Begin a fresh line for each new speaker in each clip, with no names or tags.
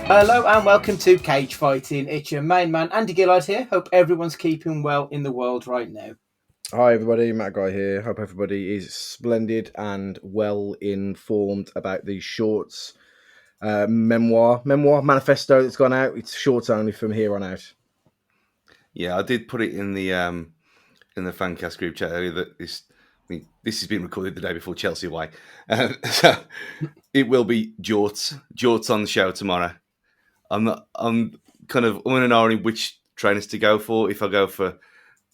Hello and welcome to Cage Fighting. It's your main man Andy Gillard here. Hope everyone's keeping well in the world right now.
Hi everybody, Matt Guy here. Hope everybody is splendid and well informed about the shorts memoir manifesto that's gone out. It's shorts only from here on out.
Yeah, I did put it in the fancast group chat earlier that this has been recorded the day before Chelsea away, so it will be jorts on the show tomorrow. I'm kind of and ahhing which trainers to go for. If I go for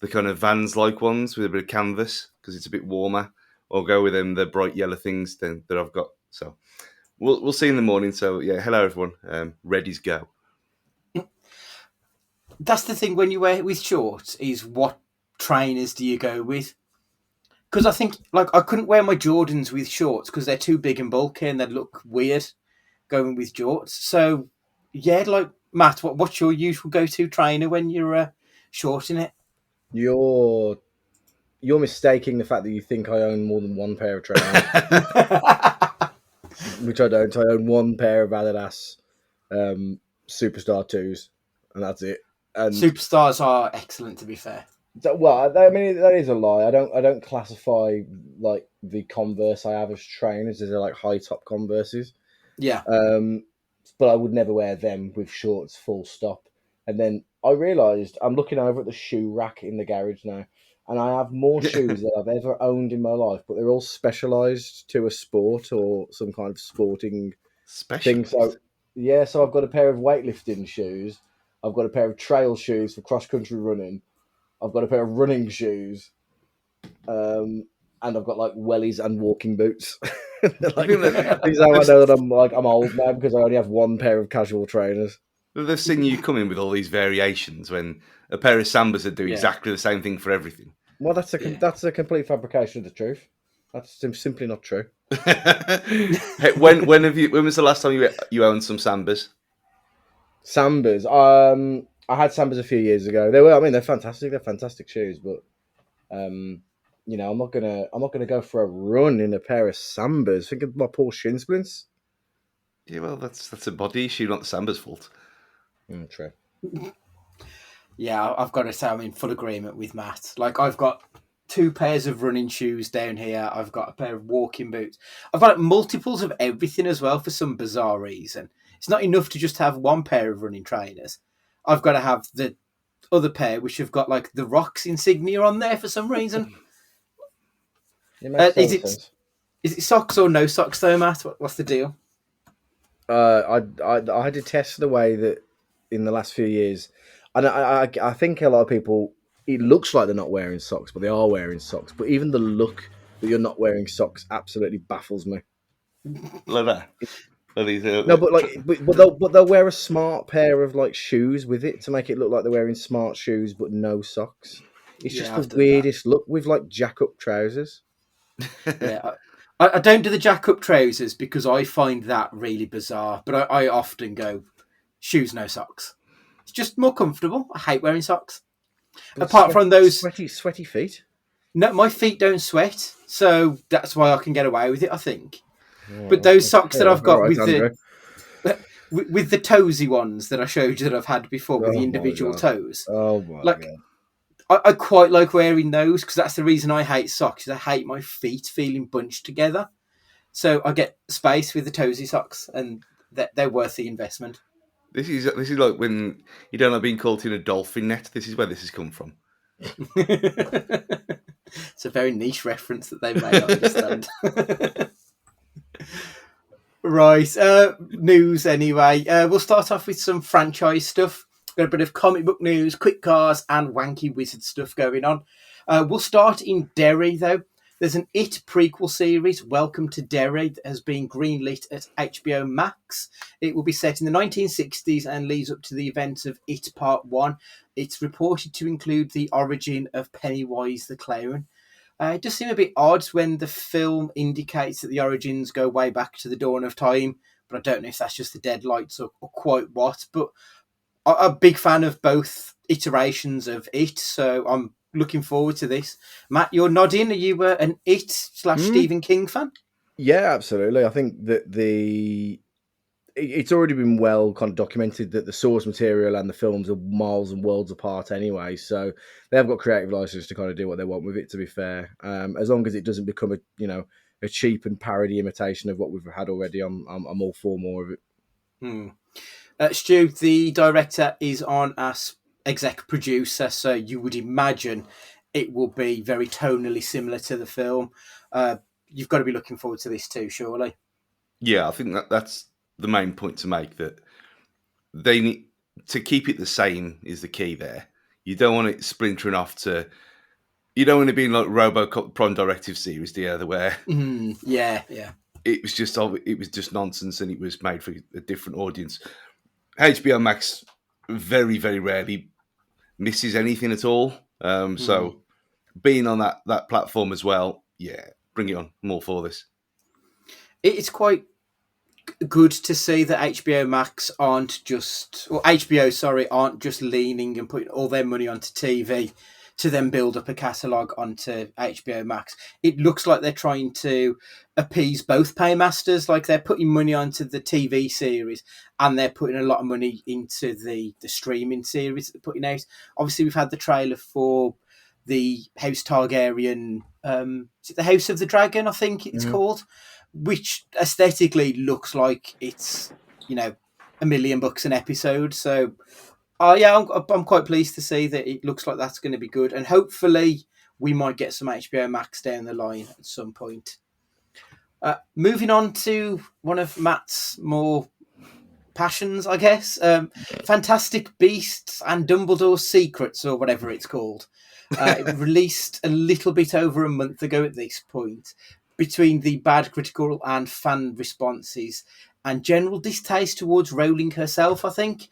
the kind of Vans like ones with a bit of canvas because it's a bit warmer, or go with the bright yellow things that I've got. So we'll see in the morning. So yeah, hello everyone. Ready's go.
That's the thing when you wear it with shorts is what trainers do you go with? Because I think I couldn't wear my Jordans with shorts because they're too big and bulky and they'd look weird going with jorts. So yeah, Matt, what's your usual go-to trainer when you're shorting it?
You're mistaking the fact that you think I own more than one pair of trainers, which I don't. I own one pair of Adidas Superstar 2s, and that's it. And
Superstars are excellent, to be fair.
Well, I mean that is a lie. I don't classify like the Converse I have as trainers as like high top Converses.
Yeah.
But I would never wear them with shorts. Full stop. And then I realised I'm looking over at the shoe rack in the garage now, and I have more shoes than I've ever owned in my life. But they're all specialised to a sport or some kind of sporting thing. So yeah, so I've got a pair of weightlifting shoes. I've got a pair of trail shoes for cross country running. I've got a pair of running shoes, and I've got like wellies and walking boots. This is how I know that I'm old now because I only have one pair of casual trainers.
They've seen you come in with all these variations when a pair of Sambas would do exactly the same thing for everything.
Well, that's a complete fabrication of the truth. That's simply not true.
Hey, when was the last time you owned some Sambas?
Sambas. I had Sambas a few years ago. They're fantastic. They're fantastic shoes, but I'm not gonna go for a run in a pair of Sambas. Think of my poor shin splints.
Yeah, well, that's a body issue, not the Samba's fault.
True.
Yeah, I've got to say I'm in full agreement with Matt. I've got 2 pairs of running shoes down here. I've got a pair of walking boots. I've got multiples of everything as well for some bizarre reason. It's not enough to just have one pair of running trainers. I've got to have the other pair, which have got the Rocks insignia on there for some reason. Is it socks or no socks though, Matt? What's the deal?
I detest the way that in the last few years, and I think a lot of people, it looks like they're not wearing socks, but they are wearing socks. But even the look that you're not wearing socks absolutely baffles me.
Like that.
No, but they'll wear a smart pair of shoes with it to make it look like they're wearing smart shoes, but no socks. It's just the weirdest look with jack up trousers.
Yeah, I don't do the jack up trousers because I find that really bizarre. But I often go shoes, no socks. It's just more comfortable. I hate wearing socks.
But
apart from those
sweaty feet.
No, my feet don't sweat, so that's why I can get away with it, I think. But those socks that I've got with the toesy ones that I showed you that I've had before with the individual toes.
Oh my God.
I quite like wearing those because that's the reason I hate socks. I hate my feet feeling bunched together. So I get space with the toesy socks, and they're worth the investment.
This is like when you don't like being caught in a dolphin net. This is where this has come from.
It's a very niche reference that they may not understand. Right, news anyway. We'll start off with some franchise stuff. Got a bit of comic book news, quick cars, and wacky wizard stuff going on. We'll start in Derry, though. There's an It prequel series, Welcome to Derry, that has been greenlit at HBO Max. It will be set in the 1960s and leads up to the events of It Part 1. It's reported to include the origin of Pennywise the Clown. It does seem a bit odd when the film indicates that the origins go way back to the dawn of time, but I don't know if that's just the deadlights or quite what. But I'm a big fan of both iterations of It, so I'm looking forward to this. Matt, you're nodding. Are you an It / Stephen King fan?
Yeah, absolutely. I think that it's already been well kind of documented that the source material and the films are miles and worlds apart anyway. So they have got creative license to kind of do what they want with it. To be fair, as long as it doesn't become a cheap and parody imitation of what we've had already, I'm all for more of it.
Stu, the director is on as exec producer, so you would imagine it will be very tonally similar to the film. You've got to be looking forward to this too, surely.
Yeah, I think that's the main point to make, that they need to keep it the same is the key there. You don't want it splintering off to. You don't want to be in like RoboCop Prime Directive series, the other where
Yeah.
it was just nonsense and it was made for a different audience. HBO Max very, very rarely misses anything at all. So being on that platform as well, yeah, bring it on. I'm all for this.
It's quite good to see that HBO Max aren't just, or HBO, sorry, aren't just leaning and putting all their money onto TV to then build up a catalogue onto HBO Max. It looks like they're trying to appease both paymasters, like they're putting money onto the TV series and they're putting a lot of money into the streaming series that they're putting out. Obviously, we've had the trailer for the House Targaryen, is it the House of the Dragon, I think it's called, which aesthetically looks like it's, $1 million an episode. So, yeah, I'm quite pleased to see that it looks like that's going to be good, and hopefully we might get some HBO Max down the line at some point. Moving on to one of Matt's more passions, I guess, Fantastic Beasts and Dumbledore's Secrets, or whatever it's called. It released a little bit over a month ago at this point. Between the bad critical and fan responses and general distaste towards Rowling herself, I think,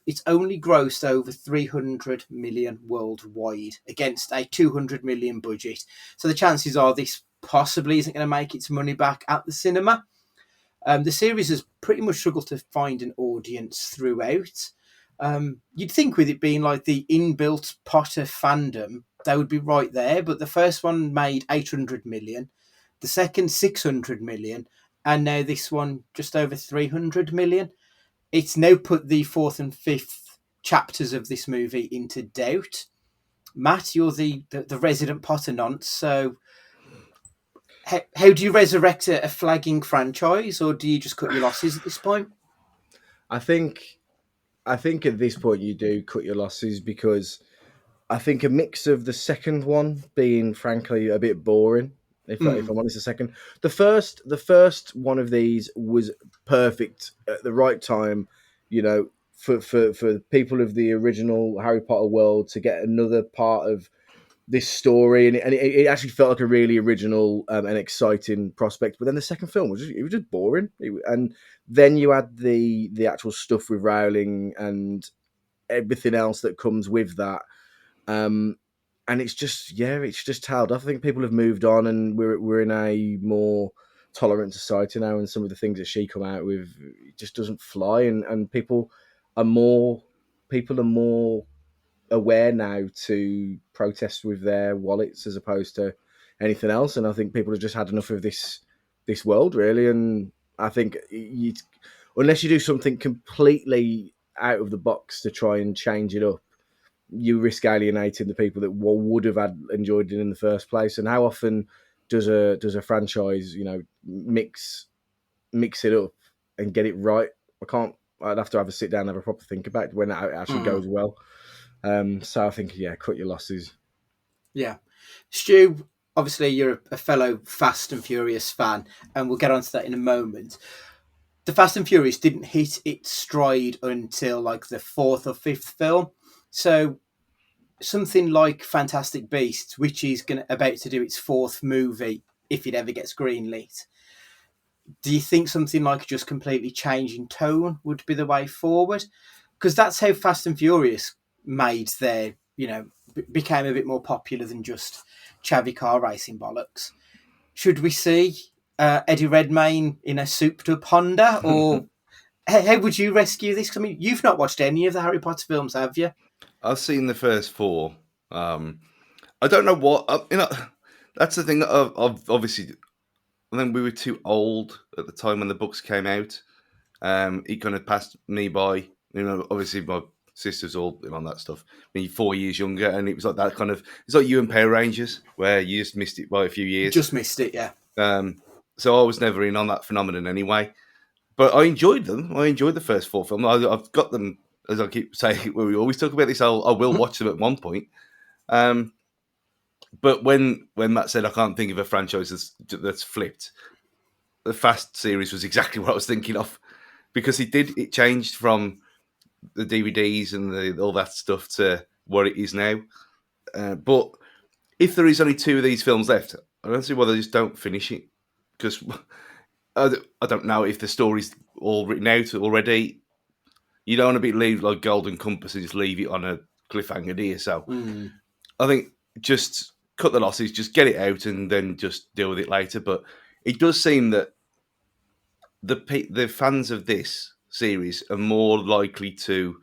it's only grossed over 300 million worldwide against a 200 million budget. So the chances are this possibly isn't going to make its money back at the cinema. The series has pretty much struggled to find an audience throughout. You'd think with it being like the inbuilt Potter fandom, they would be right there, but the first one made 800 million, the second 600 million, and now this one just over 300 million. It's now put the fourth and fifth chapters of this movie into doubt. Matt, you're the resident Potter nonce, so how do you resurrect a flagging franchise, or do you just cut your losses at this point?
I think at this point you do cut your losses, because I think a mix of the second one being frankly a bit boring. If I'm honest, the first one of these was perfect at the right time, for people of the original Harry Potter world to get another part of this story, and it actually felt like a really original and exciting prospect. But then the second film was just boring, and then you had the actual stuff with Rowling and everything else that comes with that. And it's just tailed off. I think people have moved on, and we're in a more tolerant society now, and some of the things that she come out with, it just doesn't fly, and people are more aware now to protest with their wallets as opposed to anything else. And I think people have just had enough of this world, really. And I think unless you do something completely out of the box to try and change it up, you risk alienating the people that would have enjoyed it in the first place. And how often does a franchise, mix it up and get it right? I'd have to have a sit down and have a proper think about it when it actually goes well. So I think, cut your losses.
Yeah. Stu, obviously you're a fellow Fast and Furious fan, and we'll get onto that in a moment. The Fast and Furious didn't hit its stride until like the fourth or fifth film. So something like Fantastic Beasts, which is about to do its fourth movie, if it ever gets greenlit, do you think something like just completely changing tone would be the way forward? Because that's how Fast and Furious made their, became a bit more popular than just chavvy car racing bollocks. Should we see Eddie Redmayne in a souped-up Honda, or how would you rescue this? I mean, you've not watched any of the Harry Potter films, have you?
I've seen the first four. I don't know what that's the thing that I've obviously. I think we were too old at the time when the books came out It kind of passed me by. Obviously my sister's all in on that stuff. Me 4 years younger, and it was like that kind of. It's like you and Power Rangers, where you just missed it by a few years.
Just missed it, yeah.
So I was never in on that phenomenon anyway. But I enjoyed them. I enjoyed the first 4 films. I've got them, as I keep saying, we always talk about this. I will watch them at one point. But when Matt said I can't think of a franchise that's flipped, the Fast series was exactly what I was thinking of, because it changed from the DVDs and all that stuff to what it is now. But if there is only 2 of these films left, I don't see why they just don't finish it, because I don't know if the story's all written out already. You don't want to leave like Golden Compass and just leave it on a cliffhanger, do you? So I think just cut the losses, just get it out, and then just deal with it later. But it does seem that the fans of this series are more likely to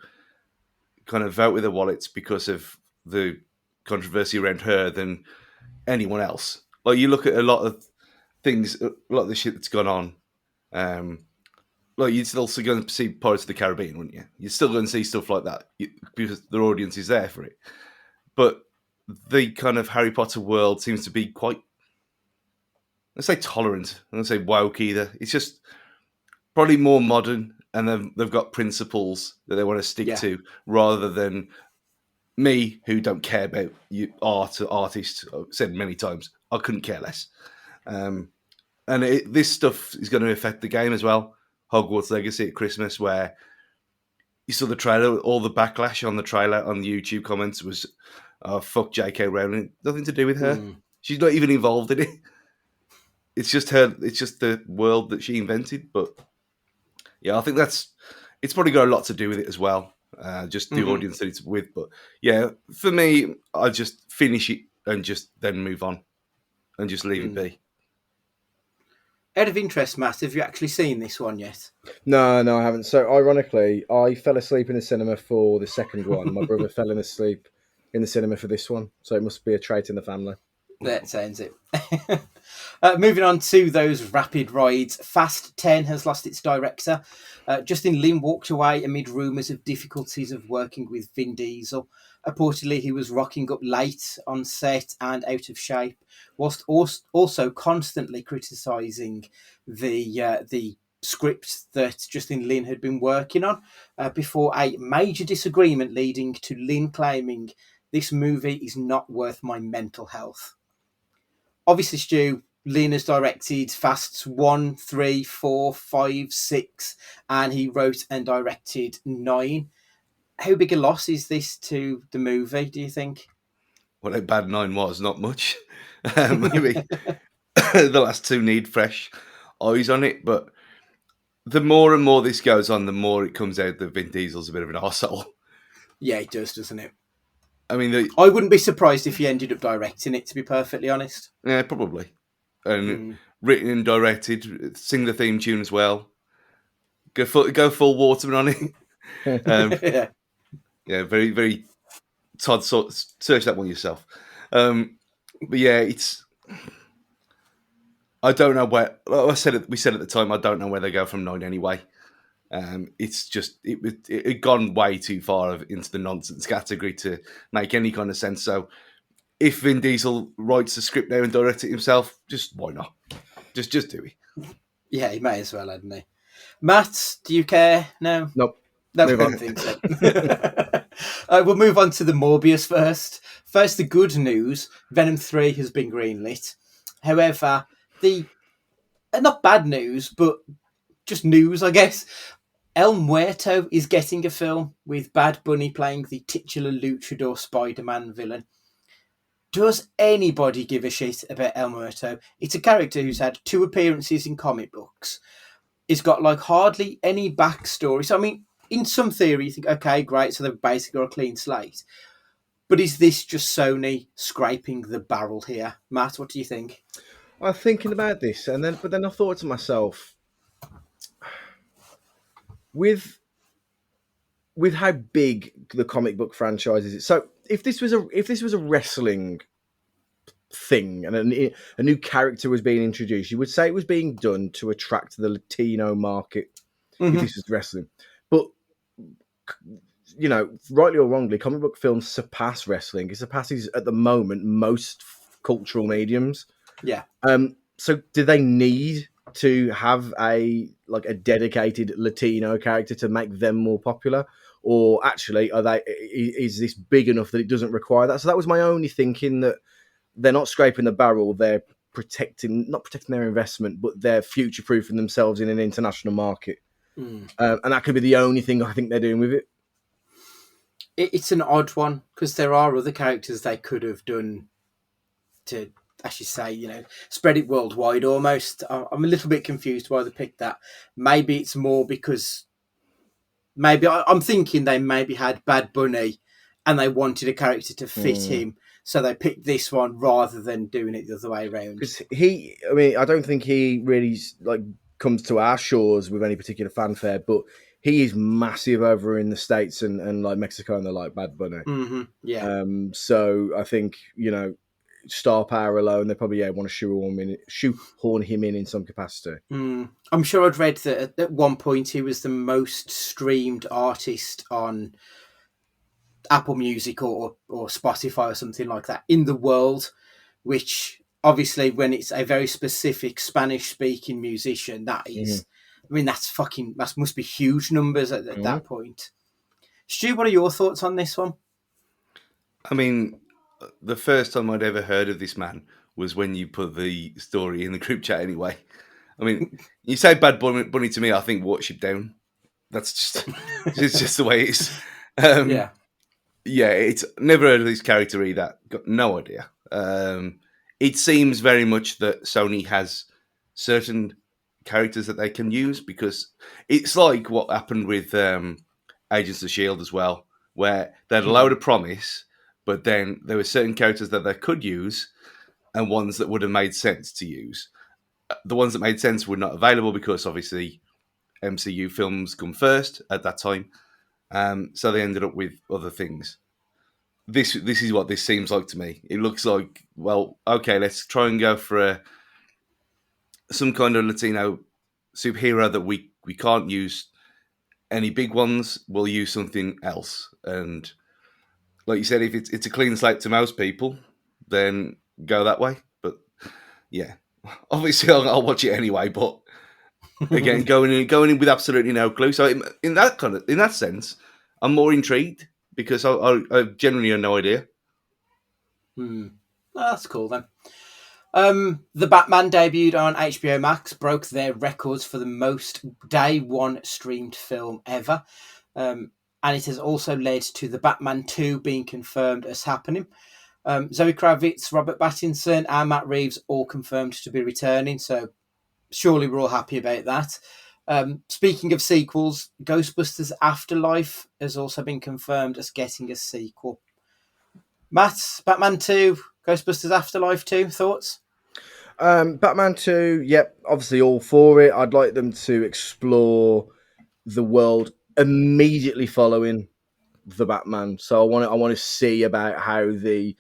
kind of vote with their wallets because of the controversy around her than anyone else. Like, you look at a lot of things, a lot of the shit that's gone on. Like, you'd still going to see Pirates of the Caribbean, wouldn't you? You're still going to see stuff like that because their audience is there for it. But the kind of Harry Potter world seems to be quite, let's say, tolerant. I don't say woke either. It's just probably more modern, and they've got principles that they want to stick to, rather than me, who don't care about artists. I've said many times, I couldn't care less. And this stuff is going to affect the game as well. Hogwarts Legacy at Christmas, where you saw the trailer, all the backlash on the trailer on the YouTube comments was, oh, fuck J.K. Rowling. Nothing to do with her. She's not even involved in it. It's just her. It's just the world that she invented. But yeah, I think it's probably got a lot to do with it as well. Just the audience that it's with. But yeah, for me, I just finish it and just then move on and just leave it be.
Out of interest, Matt, have you actually seen this one yet?
No, I haven't. So, ironically, I fell asleep in the cinema for the second one. My brother fell asleep in the cinema for this one. So, it must be a trait in the family.
That sounds it. Moving on to those rapid rides. Fast 10 has lost its director. Justin Lin walked away amid rumours of difficulties of working with Vin Diesel. Reportedly, he was rocking up late on set and out of shape, whilst also constantly criticising the script that Justin Lin had been working on, before a major disagreement leading to Lin claiming this movie is not worth my mental health. Obviously, Stu, Lin has directed Fasts 1, 3, 4, 5, 6, and he wrote and directed 9. How big a loss is this to the movie, do you think?
Well, how bad 9 was, not much. Maybe the last 2 need fresh eyes on it. But the more and more this goes on, the more it comes out that Vin Diesel's a bit of an arsehole.
Yeah, it does, doesn't it?
I mean,
I wouldn't be surprised if he ended up directing it, to be perfectly honest.
Yeah, probably. And written and directed, sing the theme tune as well. Go full Waterman on it. Yeah, very, very Todd. Search that one yourself. But yeah, it's. I don't know where. Like we said at the time, I don't know where they go from 9 anyway. It's just it had gone way too far into the nonsense category to make any kind of sense. So, if Vin Diesel writes the script now and directs it himself, just why not? Just do it.
Yeah, he may as well, hadn't he? Matt, do you care? No?
Nope.
No, I don't think so. We'll move on to the Morbius first. First, the good news. Venom 3 has been greenlit. However, the not bad news, but just news, I guess. El Muerto is getting a film with Bad Bunny playing the titular luchador Spider-Man villain. Does anybody give a shit about El Muerto? It's a character who's had 2 appearances in comic books. He's got like hardly any backstory. So, I mean, in some theory, you think, okay, great, so they've basically got a clean slate. But is this just Sony scraping the barrel here? Matt, what do you think?
I'm thinking about this, but then I thought to myself, with how big the comic book franchise is. So if this was a wrestling thing and a new character was being introduced, you would say it was being done to attract the Latino market. if this was wrestling. But rightly or wrongly, comic book films surpass wrestling. It surpasses at the moment most cultural mediums.
Yeah.
So do they need to have a dedicated Latino character to make them more popular, or actually is this big enough that it doesn't require that? So that was my only thinking, that they're not scraping the barrel, they're not protecting their investment, but they're future proofing themselves in an international market. And that could be the only thing I think they're doing with it.
It's an odd one, because there are other characters they could have done to actually say, spread it worldwide almost. I'm a little bit confused why they picked that. Maybe it's more because I'm thinking they maybe had Bad Bunny and they wanted a character to fit him, so they picked this one rather than doing it the other way around.
Because I don't think he really comes to our shores with any particular fanfare, but he is massive over in the States and like Mexico, and they're like Bad Bunny.
Mm-hmm. Yeah.
So I think, star power alone, they probably want to shoehorn him in some capacity.
I'm sure I'd read that at one point he was the most streamed artist on Apple Music or Spotify or something like that in the world, which obviously, when it's a very specific Spanish speaking musician, that is, that must be huge numbers at that point. Stu, what are your thoughts on this one?
I mean, the first time I'd ever heard of this man was when you put the story in the group chat anyway. I mean, you say Bad Bunny to me, I think Watership Down. That's just, it's just the way it is. Yeah, it's never heard of this character either. Got no idea. It seems very much that Sony has certain characters that they can use, because it's like what happened with Agents of S.H.I.E.L.D. as well, where they had a load of promise, but then there were certain characters that they could use and ones that would have made sense to use. The ones that made sense were not available because obviously MCU films come first at that time. So they ended up with other things. This is what this seems like to me. It looks like, well, okay, let's try and go for some kind of Latino superhero that we can't use any big ones. We'll use something else. And like you said, if it's a clean slate to most people, then go that way. But yeah, obviously I'll watch it anyway. But again, going in with absolutely no clue. So in that sense, I'm more intrigued because I genuinely have no idea.
Oh, that's cool then. The Batman debuted on HBO Max, broke their records for the most day one streamed film ever. And it has also led to the Batman 2 being confirmed as happening. Zoe Kravitz, Robert Pattinson, and Matt Reeves all confirmed to be returning, so surely we're all happy about that. Speaking of sequels, Ghostbusters Afterlife has also been confirmed as getting a sequel. Matt, Batman 2, Ghostbusters Afterlife 2, thoughts?
Batman 2, yep, obviously all for it. I'd like them to explore the world immediately following the Batman. So I want to see about how the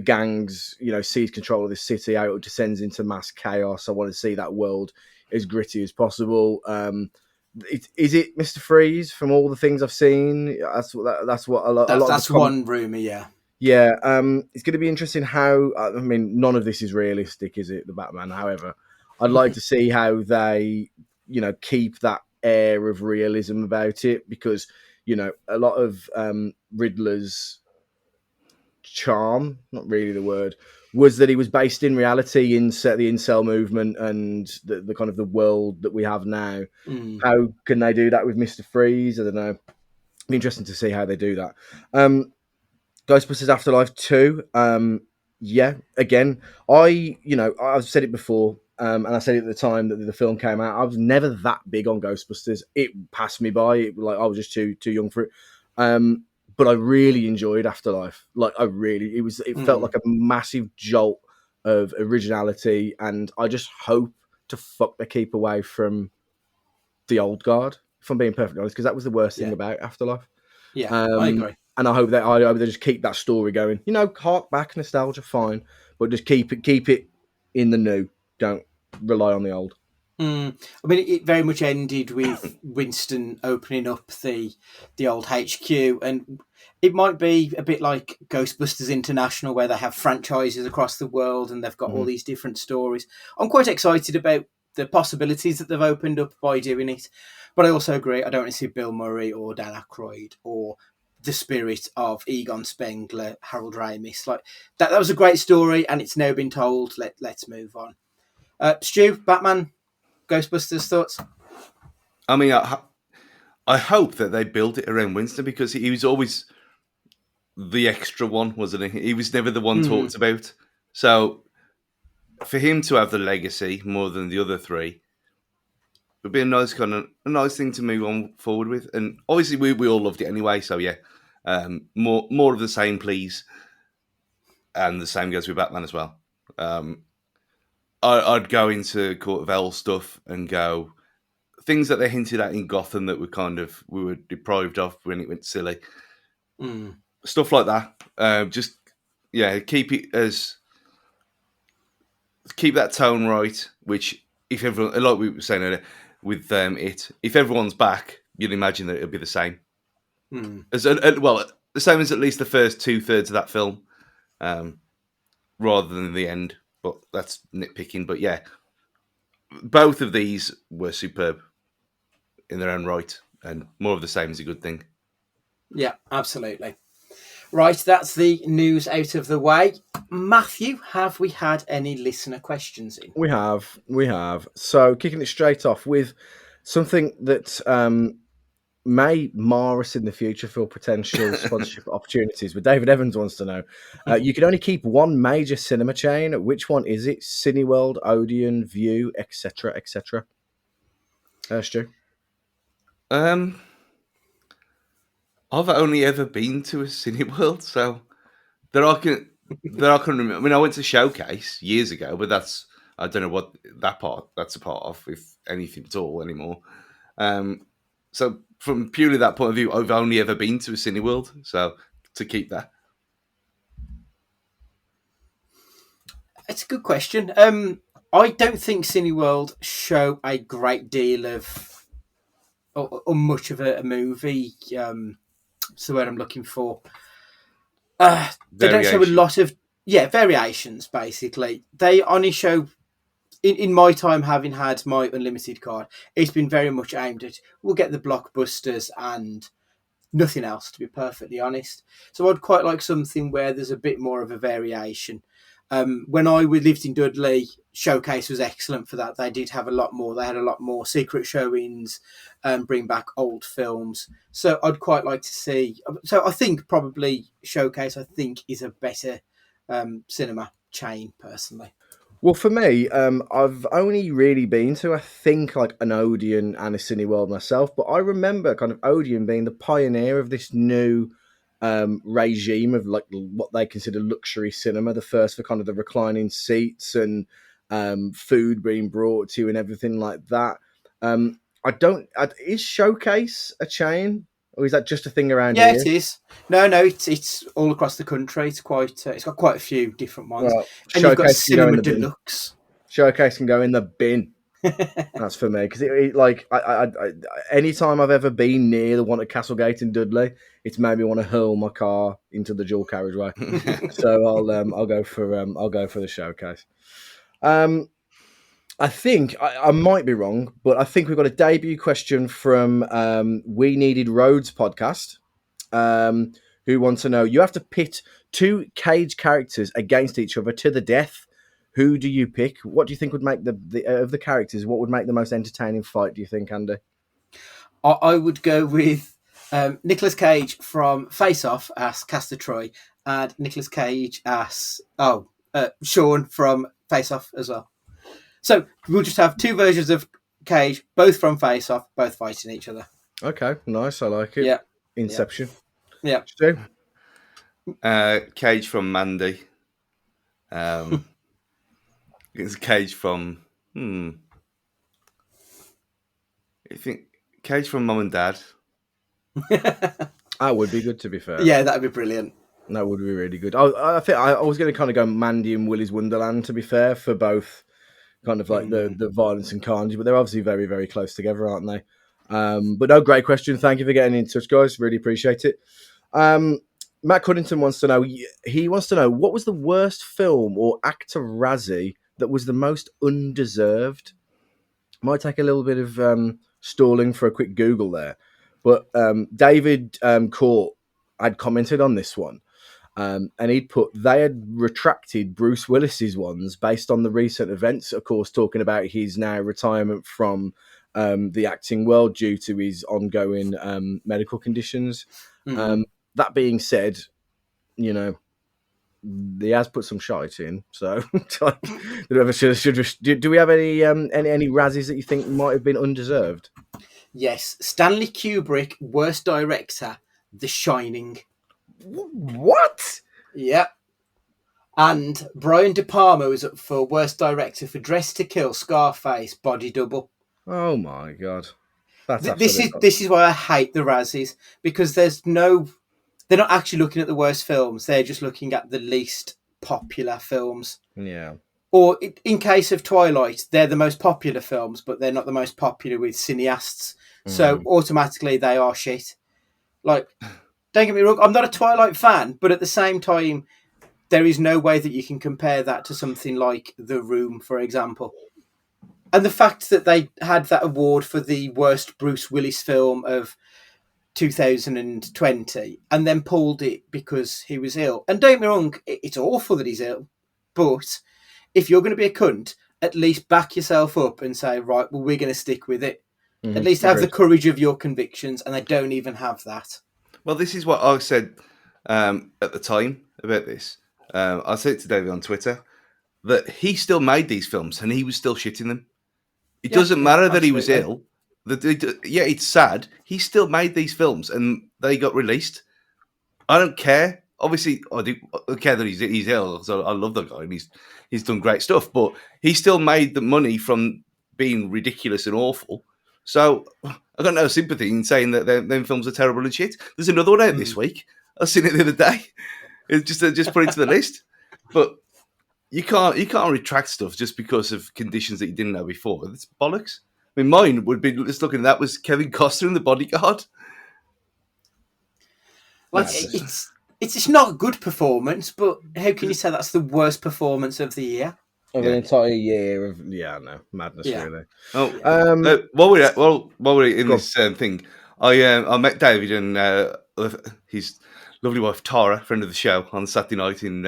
gangs, seize control of the city, how it descends into mass chaos. I want to see that world as gritty as possible. Is it Mr. Freeze from all the things I've seen? That's what a lot.
That's one rumor, yeah.
Yeah, it's going to be interesting how. I mean, none of this is realistic, is it? The Batman, however, I'd like to see how they, keep that air of realism about it, because a lot of Riddler's charm, not really the word, was that he was based in reality, in the incel movement and the kind of the world that we have now. How can they do that with Mr. Freeze? I don't know. It'd be interesting to see how they do that. Ghostbusters Afterlife 2, yeah, again, I've said it before, and I said it at the time that the film came out, I was never that big on Ghostbusters. It passed me by, I was just too young for it. But I really enjoyed Afterlife. It felt like a massive jolt of originality, and I just hope to fuck they keep away from the old guard, if I'm being perfectly honest, because that was the worst thing about Afterlife.
Yeah, I agree.
And I hope they just keep that story going. Hark back, nostalgia, fine, but just keep it in the new. Don't rely on the old.
I mean, it very much ended with Winston opening up the old HQ, and it might be a bit like Ghostbusters International, where they have franchises across the world and they've got all these different stories. I'm quite excited about the possibilities that they've opened up by doing it, but I also agree I don't want to see Bill Murray or Dan Aykroyd or the spirit of Egon Spengler, Harold Ramis. Like that was a great story, and it's now been told. Let's move on. Stu, Batman, Ghostbusters thoughts?
I mean, I hope that they build it around Winston because he was always the extra one, wasn't he? He was never the one talked about. So for him to have the legacy more than the other three would be a nice thing to move on forward with. And obviously, we all loved it anyway. So yeah, more of the same, please. And the same goes with Batman as well. I'd go into Court of Owls stuff and go things that they hinted at in Gotham that we were deprived of when it went silly. Stuff like that. Just keep that tone right. Which if everyone, like we were saying earlier, with if everyone's back, you'd imagine that it'll be the same. The same as at least the first 2/3 of that film, rather than the end. But that's nitpicking. But yeah, both of these were superb in their own right, and more of the same is a good thing.
Yeah, absolutely. Right, that's the news out of the way. Matthew, have we had any listener questions in?
We have. So kicking it straight off with something that may mar us in the future for potential sponsorship opportunities. But David Evans wants to know, you can only keep one major cinema chain. Which one is it? Cineworld, Odeon, View, etc., etc. Stu?
I've only ever been to a Cineworld, so I can remember. I mean, I went to Showcase years ago, but I don't know what that's a part of, if anything at all anymore. So from purely that point of view, I've only ever been to a Cineworld, so to keep that.
It's a good question. I don't think Cineworld show a great deal of or much of a movie. It's the word I'm looking for. They don't show a lot of variations. Basically, they only show. In my time, having had my unlimited card, it's been very much aimed at we'll get the blockbusters and nothing else, to be perfectly honest. So I'd quite like something where there's a bit more of a variation. When I lived in Dudley, Showcase was excellent for that. They did have a lot more. They had a lot more secret showings, bring back old films. So I'd quite like to see. So I think probably Showcase, is a better cinema chain, personally.
Well, for me, I've only really been to, I think, like an Odeon and a Cineworld myself, but I remember kind of Odeon being the pioneer of this new regime of like what they consider luxury cinema, the first for kind of the reclining seats and food being brought to you and everything like that. Is Showcase a chain? Or is that just a thing around here?
Yeah, it is. No, it's all across the country. It's got quite a few different ones.
Well,
and you've got Cinema Deluxe.
Showcase can go in the bin. That's for me because anytime I've ever been near the one at Castlegate in Dudley, it's made me want to hurl my car into the dual carriageway. So I'll go for the Showcase. I think I might be wrong, but I think we've got a debut question from We Needed Roads podcast, who want to know: you have to pit two Cage characters against each other to the death. Who do you pick? What do you think would make of the characters? What would make the most entertaining fight? Do you think, Andy?
I would go with Nicolas Cage from Face Off as Castor Troy, and Nicolas Cage as Sean from Face Off as well. So we'll just have two versions of Cage, both from Face Off, both fighting each other.
Okay, nice. I like it.
Yeah.
Inception.
Yeah.
Stu?
Cage from Mandy. It's Cage from. I think Cage from Mum and Dad.
That would be good, to be fair.
Yeah, that'd be brilliant.
That would be really good. I think I was going to kind of go Mandy and Willy's Wonderland, to be fair, for both kind of like the violence and carnage, but they're obviously very, very close together, aren't they? But no, great question. Thank you for getting in touch, guys. Really appreciate it. Matt Cuddington wants to know. He wants to know what was the worst film or actor Razzie that was the most undeserved. Might take a little bit of stalling for a quick Google there, but David Court had commented on this one. And he'd put they had retracted Bruce Willis's ones based on the recent events, of course, talking about his now retirement from the acting world due to his ongoing medical conditions. That being said, you know, he has put some shite in. So, do we have any Razzies that you think might have been undeserved?
Yes, Stanley Kubrick, worst director, The Shining.
What?
Yep. And Brian De Palma was up for worst director for Dress to Kill, Scarface, Body Double.
Oh my god,
This is why I hate the Razzies, because they're not actually looking at the worst films; they're just looking at the least popular films.
Yeah.
Or in case of Twilight, they're the most popular films, but they're not the most popular with cineasts. So automatically they are shit. Like, don't get me wrong, I'm not a Twilight fan, but at the same time, there is no way that you can compare that to something like The Room, for example. And the fact that they had that award for the worst Bruce Willis film of 2020 and then pulled it because he was ill. And don't get me wrong, it's awful that he's ill, but if you're going to be a cunt, at least back yourself up and say, right, well, we're going to stick with it. At least have the courage of your convictions, and they don't even have that.
Well, this is what I said at the time about this. I said it to David on Twitter that he still made these films and he was still shitting them. It doesn't matter that he was ill. Yeah, it's sad. He still made these films and they got released. I don't care. Obviously, I care that he's ill. So I love the guy and he's done great stuff. But he still made the money from being ridiculous and awful. So I got no sympathy in saying that them films are terrible and shit. There's another one out this week. I seen it the other day. It's just put it to the list. But you can't retract stuff just because of conditions that you didn't know before. It's bollocks. I mean, mine would be just looking at that was Kevin Costner in The Bodyguard.
Like it's not a good performance, but how can you say that's the worst performance of the year?
Of an entire year of madness, really.
Oh, while we're in this thing, I met David and his lovely wife Tara, friend of the show, on Saturday night in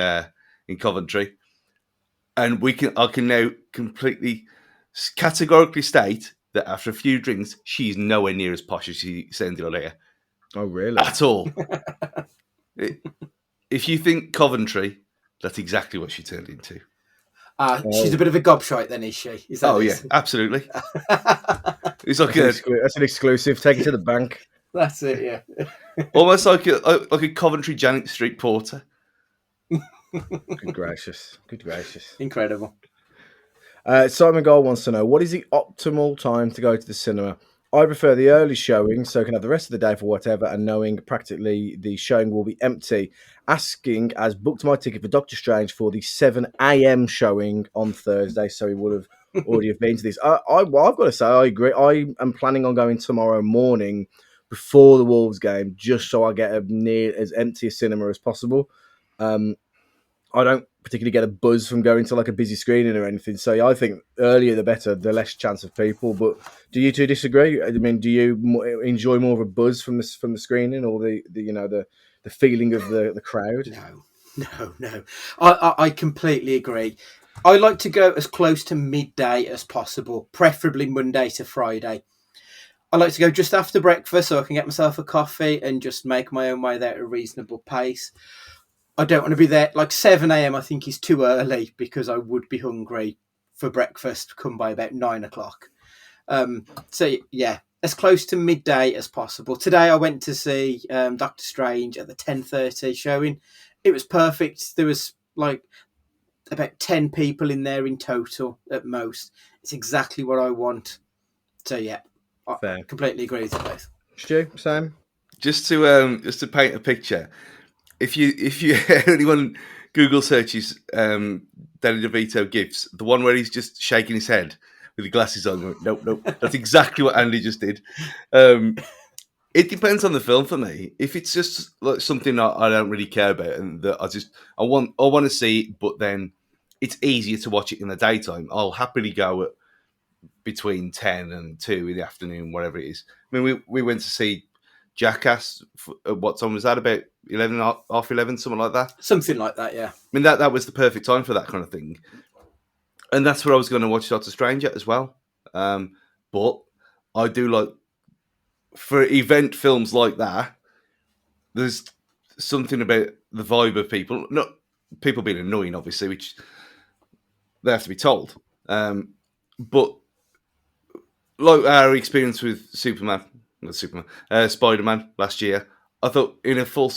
Coventry, and I can now completely categorically state that after a few drinks, she's nowhere near as posh as she sounded on air.
Oh, really?
At all. If you think Coventry, that's exactly what she turned into.
She's a bit of a gobshite then, is she? Is that
yeah, absolutely. It's like
that's an exclusive. Take it to the bank.
That's it, yeah.
Almost like a Coventry Janet Street porter.
Good gracious.
Incredible.
Simon Gold wants to know, what is the optimal time to go to the cinema? I prefer the early showing so I can have the rest of the day for whatever, and knowing practically the showing will be empty. Asking as booked my ticket for Doctor Strange for the 7 a.m. showing on Thursday, so he would have already have been to this. I've got to say, I agree. I am planning on going tomorrow morning before the Wolves game, just so I get as empty a cinema as possible. I don't particularly get a buzz from going to like a busy screening or anything. So I think earlier the better, the less chance of people. But do you two disagree? I mean, do you enjoy more of a buzz from the screening, or the feeling of the crowd?
No. I completely agree. I like to go as close to midday as possible, preferably Monday to Friday. I like to go just after breakfast so I can get myself a coffee and just make my own way there at a reasonable pace. I don't want to be there. Like 7 a.m. I think is too early because I would be hungry for breakfast come by about 9 o'clock. So yeah, as close to midday as possible. Today I went to see Doctor Strange at the 10:30 showing. It was perfect. There was like about 10 people in there in total at most. It's exactly what I want. So yeah, I completely agree with you both.
Stu, Sam?
Just to paint a picture. If you anyone Google searches Danny DeVito gifs, the one where he's just shaking his head with the glasses on. Going, nope, nope. That's exactly what Andy just did. It depends on the film for me. If it's just like something I don't really care about and that I want to see it, but then it's easier to watch it in the daytime, I'll happily go at between 10 and 2 in the afternoon, whatever it is. I mean, we went to see Jackass. What time was that? About 11, half 11, something like that.
Something like that, yeah.
I mean, that was the perfect time for that kind of thing. And that's where I was going to watch Doctor Strange at as well. But I do like, for event films like that, there's something about the vibe of people, not people being annoying, obviously, which they have to be told. But like our experience with Spider-Man last year, I thought in a full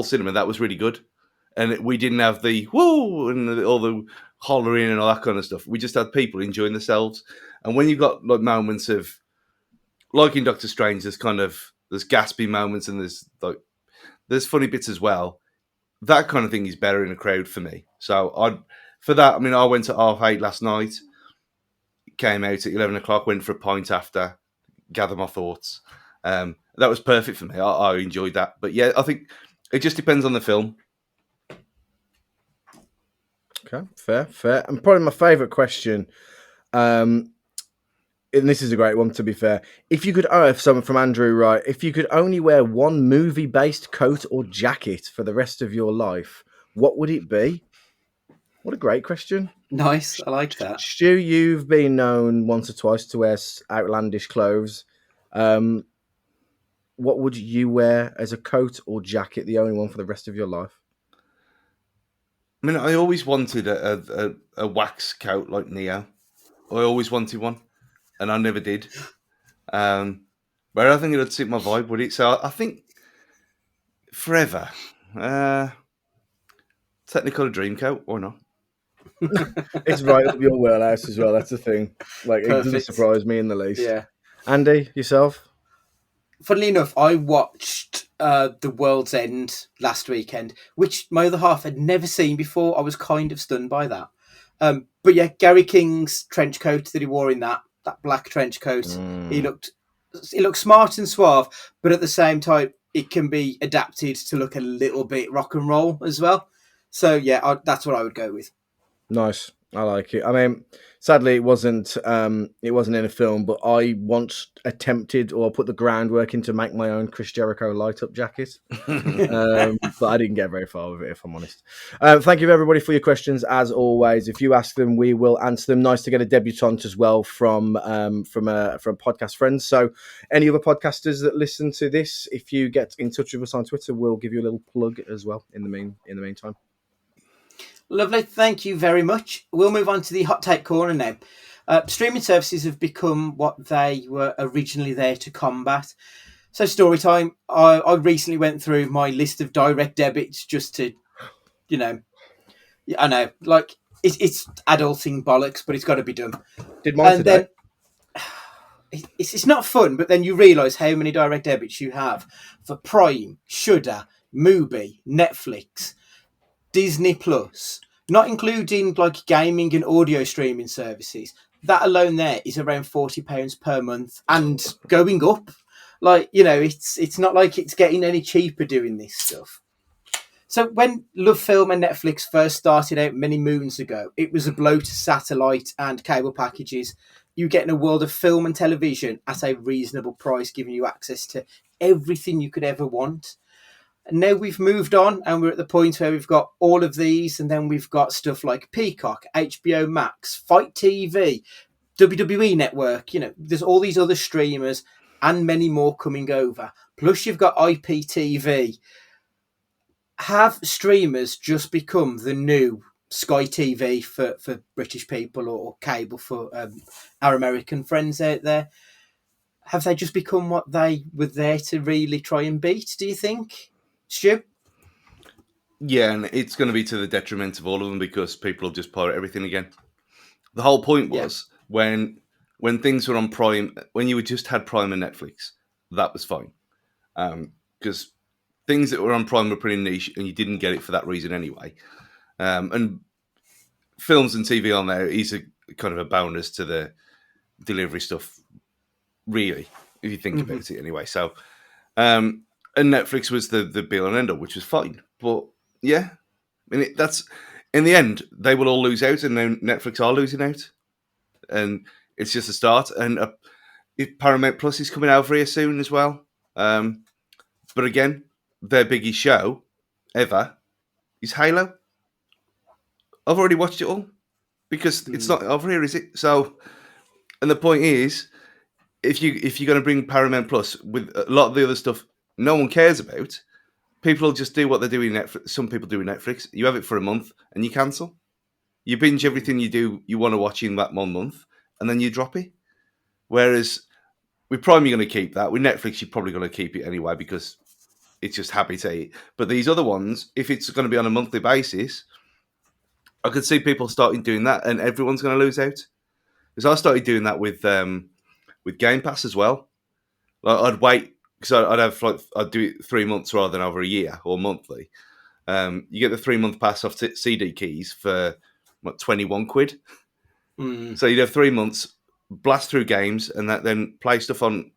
cinema that was really good, and we didn't have the whoa and all the hollering and all that kind of stuff. We just had people enjoying themselves, and when you've got like moments of, like in Doctor Strange, there's gaspy moments and there's funny bits as well. That kind of thing is better in a crowd for me. So I went at 8:30 last night. Came out at 11 o'clock, went for a pint after, gather my thoughts. That was perfect for me. I enjoyed that. But yeah, I think it just depends on the film.
Okay, fair. And probably my favourite question, and this is a great one, to be fair. If you could, something from Andrew Wright, if you could only wear one movie-based coat or jacket for the rest of your life, what would it be? What a great question.
Nice, I like that.
Stu, you've been known once or twice to wear outlandish clothes. What would you wear as a coat or jacket, the only one for the rest of your life?
I mean, I always wanted a wax coat like Neo. I always wanted one, and I never did. But I think it would suit my vibe, would it? So I think forever. Technicolor Dreamcoat, or not?
It's right up your wheelhouse as well. That's the thing. Like,
Perfect.
It doesn't surprise me in the least.
Yeah.
Andy, yourself?
Funnily enough, I watched The World's End last weekend, which my other half had never seen before. I was kind of stunned by that. But yeah, Gary King's trench coat that he wore in that black trench coat, he looked smart and suave, but at the same time, it can be adapted to look a little bit rock and roll as well. So yeah, that's what I would go with.
Nice. I like it. I mean, sadly, it wasn't in a film, but I once attempted or put the groundwork in to make my own Chris Jericho light-up jacket, but I didn't get very far with it, if I'm honest. Thank you, everybody, for your questions. As always, if you ask them, we will answer them. Nice to get a debutante as well from podcast friends. So, any other podcasters that listen to this, if you get in touch with us on Twitter, we'll give you a little plug as well in the meantime.
Lovely, thank you very much. We'll move on to the hot take corner now. Streaming services have become what they were originally there to combat. So, story time. I recently went through my list of direct debits just to, I know, like it's adulting bollocks, but it's got to be done.
Did mine today?
Then, it's not fun, but then you realise how many direct debits you have for Prime, Shudder, Mubi, Netflix, Disney Plus, not including like gaming and audio streaming services. That alone there is around £40 per month and going up. Like, it's not like it's getting any cheaper doing this stuff. So when Love Film and Netflix first started out many moons ago, it was a blow to satellite and cable packages. You get in a world of film and television at a reasonable price, giving you access to everything you could ever want. And now we've moved on and we're at the point where we've got all of these, and then we've got stuff like Peacock, HBO Max, Fight TV, WWE Network. There's all these other streamers and many more coming over. Plus you've got IPTV. Have streamers just become the new Sky TV for British people, or cable for our American friends out there? Have they just become what they were there to really try and beat, do you think? Stu?
Yeah, and it's going to be to the detriment of all of them because people will just pirate everything again. The whole point was when things were on Prime, when you just had Prime and Netflix, that was fine. Because things that were on Prime were pretty niche and you didn't get it for that reason anyway. And films and TV on there is a kind of a bonus to the delivery stuff, really, if you think
Mm-hmm.
about it anyway. So, and Netflix was the be all and end all, which was fine. But yeah, I mean, that's in the end, they will all lose out, and now Netflix are losing out, and it's just a start. And Paramount Plus is coming out here soon as well. But again, their biggest show ever is Halo. I've already watched it all because it's not over here, is it? So, and the point is, if you're going to bring Paramount Plus with a lot of the other stuff no one cares about, people will just do what they're doing. Netflix. Some people do in Netflix. You have it for a month and you cancel. You binge everything you want to watch in that 1 month, and then you drop it. Whereas with Prime, you're going to keep that. With Netflix, you're probably going to keep it anyway because it's just habitat. But these other ones, if it's going to be on a monthly basis, I could see people starting doing that, and everyone's going to lose out. Because I started doing that with Game Pass as well. Like I'd wait because I'd do it 3 months rather than over a year or monthly. You get the 3 month pass off CD keys for what, 21 quid. So you'd have 3 months, blast through games, and then play stuff on.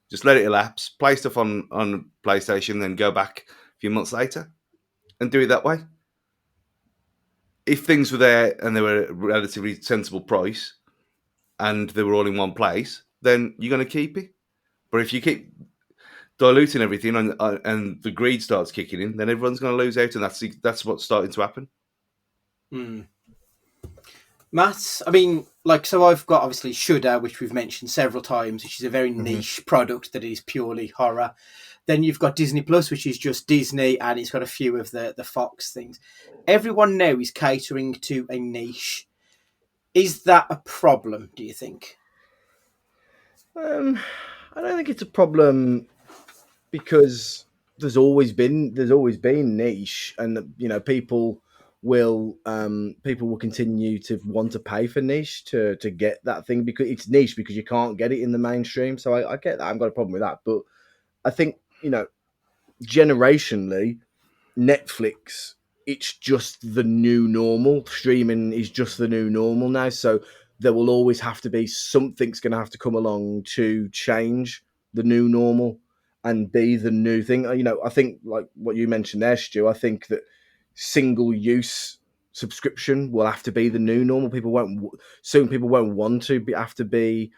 Just let it elapse, play stuff on PlayStation, then go back a few months later, and do it that way. If things were there and they were a relatively sensible price, and they were all in one place, then you're going to keep it. But if you keep diluting everything and the greed starts kicking in, then everyone's going to lose out, and that's what's starting to happen.
Matt, I mean, like, so I've got obviously Shudder, which we've mentioned several times, which is a very niche product that is purely horror. Then you've got Disney Plus, which is just Disney, and it's got a few of the Fox things. Everyone now is catering to a niche. Is that a problem, do you think?
I don't think it's a problem because there's always been niche, and people will continue to want to pay for niche to get that thing because it's niche because you can't get it in the mainstream. So I get that. I've got a problem with that, but I think generationally, Netflix, it's just the new normal. Streaming is just the new normal now. So there will always have to be something's going to have to come along to change the new normal and be the new thing. I think like what you mentioned there, Stu, I think that single use subscription will have to be the new normal. People won't want to have to be.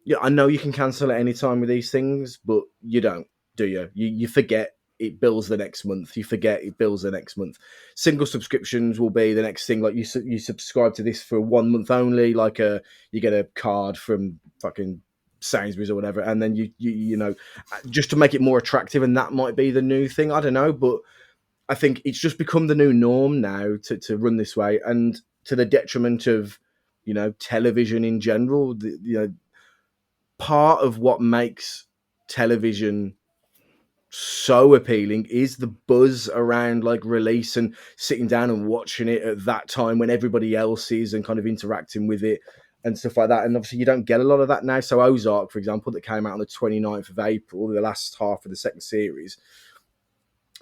Yeah, I know you can cancel at any time with these things, but you don't, do you? You forget it bills the next month. You forget it bills the next month. Single subscriptions will be the next thing. Like you subscribe to this for 1 month only. Like you get a card from fucking Sainsbury's or whatever, and then you know, just to make it more attractive, and that might be the new thing. I don't know, but I think it's just become the new norm now to run this way, and to the detriment of television in general. Part of what makes television so appealing is the buzz around like release and sitting down and watching it at that time when everybody else is and kind of interacting with it and stuff like that. And obviously you don't get a lot of that now. So Ozark, for example, that came out on the 29th of April, the last half of the second series,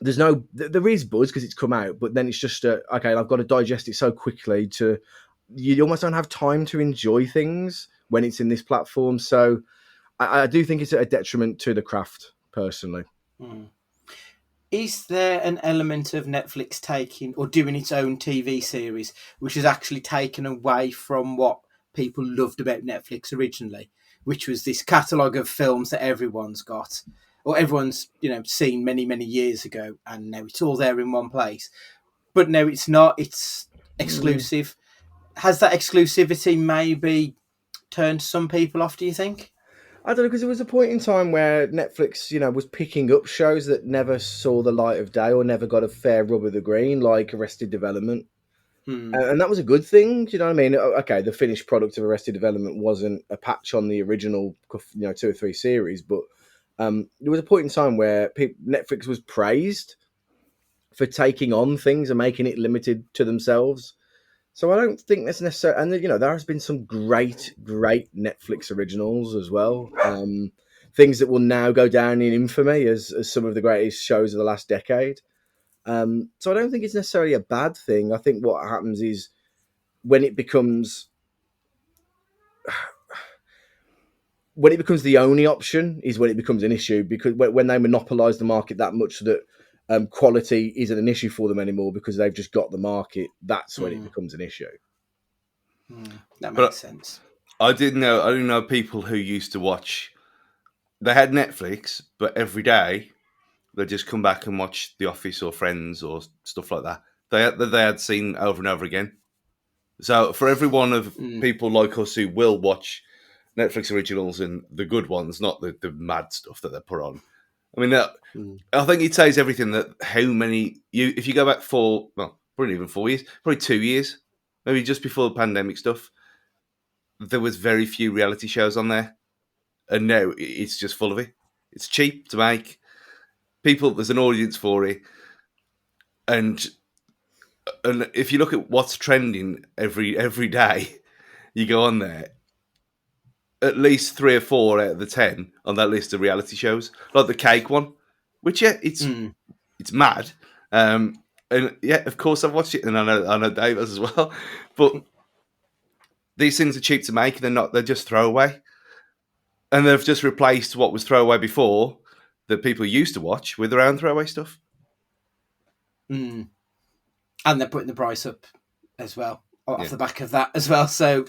there is buzz because it's come out, but then it's just okay, I've got to digest it so quickly you almost don't have time to enjoy things when it's in this platform. So I do think it's a detriment to the craft personally.
Is there an element of Netflix taking or doing its own TV series which has actually taken away from what people loved about Netflix originally, which was this catalogue of films that everyone's got or everyone's seen many, many years ago, and now it's all there in one place? But no, it's not. It's exclusive. Has that exclusivity maybe turned some people off, do you think?
I don't know, because there was a point in time where Netflix, was picking up shows that never saw the light of day or never got a fair rub of the green, like Arrested Development. And that was a good thing. Do you know what I mean? Okay, the finished product of Arrested Development wasn't a patch on the original, 2 or 3 series, but there was a point in time where Netflix was praised for taking on things and making it limited to themselves. So I don't think that's necessary. And there has been some great Netflix originals as well. Things that will now go down in infamy as some of the greatest shows of the last decade. So I don't think it's necessarily a bad thing. I think what happens is when it becomes the only option is when it becomes an issue, because when they monopolize the market that much that quality isn't an issue for them anymore because they've just got the market, that's when it becomes an issue.
That makes
But
sense.
I didn't know people who used to watch. They had Netflix, but every day they just come back and watch The Office or Friends or stuff like that. They had seen over and over again. So for every one of people like us who will watch Netflix originals and the good ones, not the mad stuff that they put on. I mean, I think it says everything that how many if you go back probably even 4 years, probably 2 years, maybe just before the pandemic stuff, there was very few reality shows on there, and now it's just full of it. It's cheap to make. There's an audience for it, and if you look at what's trending every day, you go on there. At least 3 or 4 out of the 10 on that list of reality shows, like the cake one, which it's mad. And yeah, of course I've watched it, and I know Dave has as well. But these things are cheap to make. They're just throwaway, and they've just replaced what was throwaway before that people used to watch with their own throwaway stuff.
And they're putting the price up as well off the back of that as well. So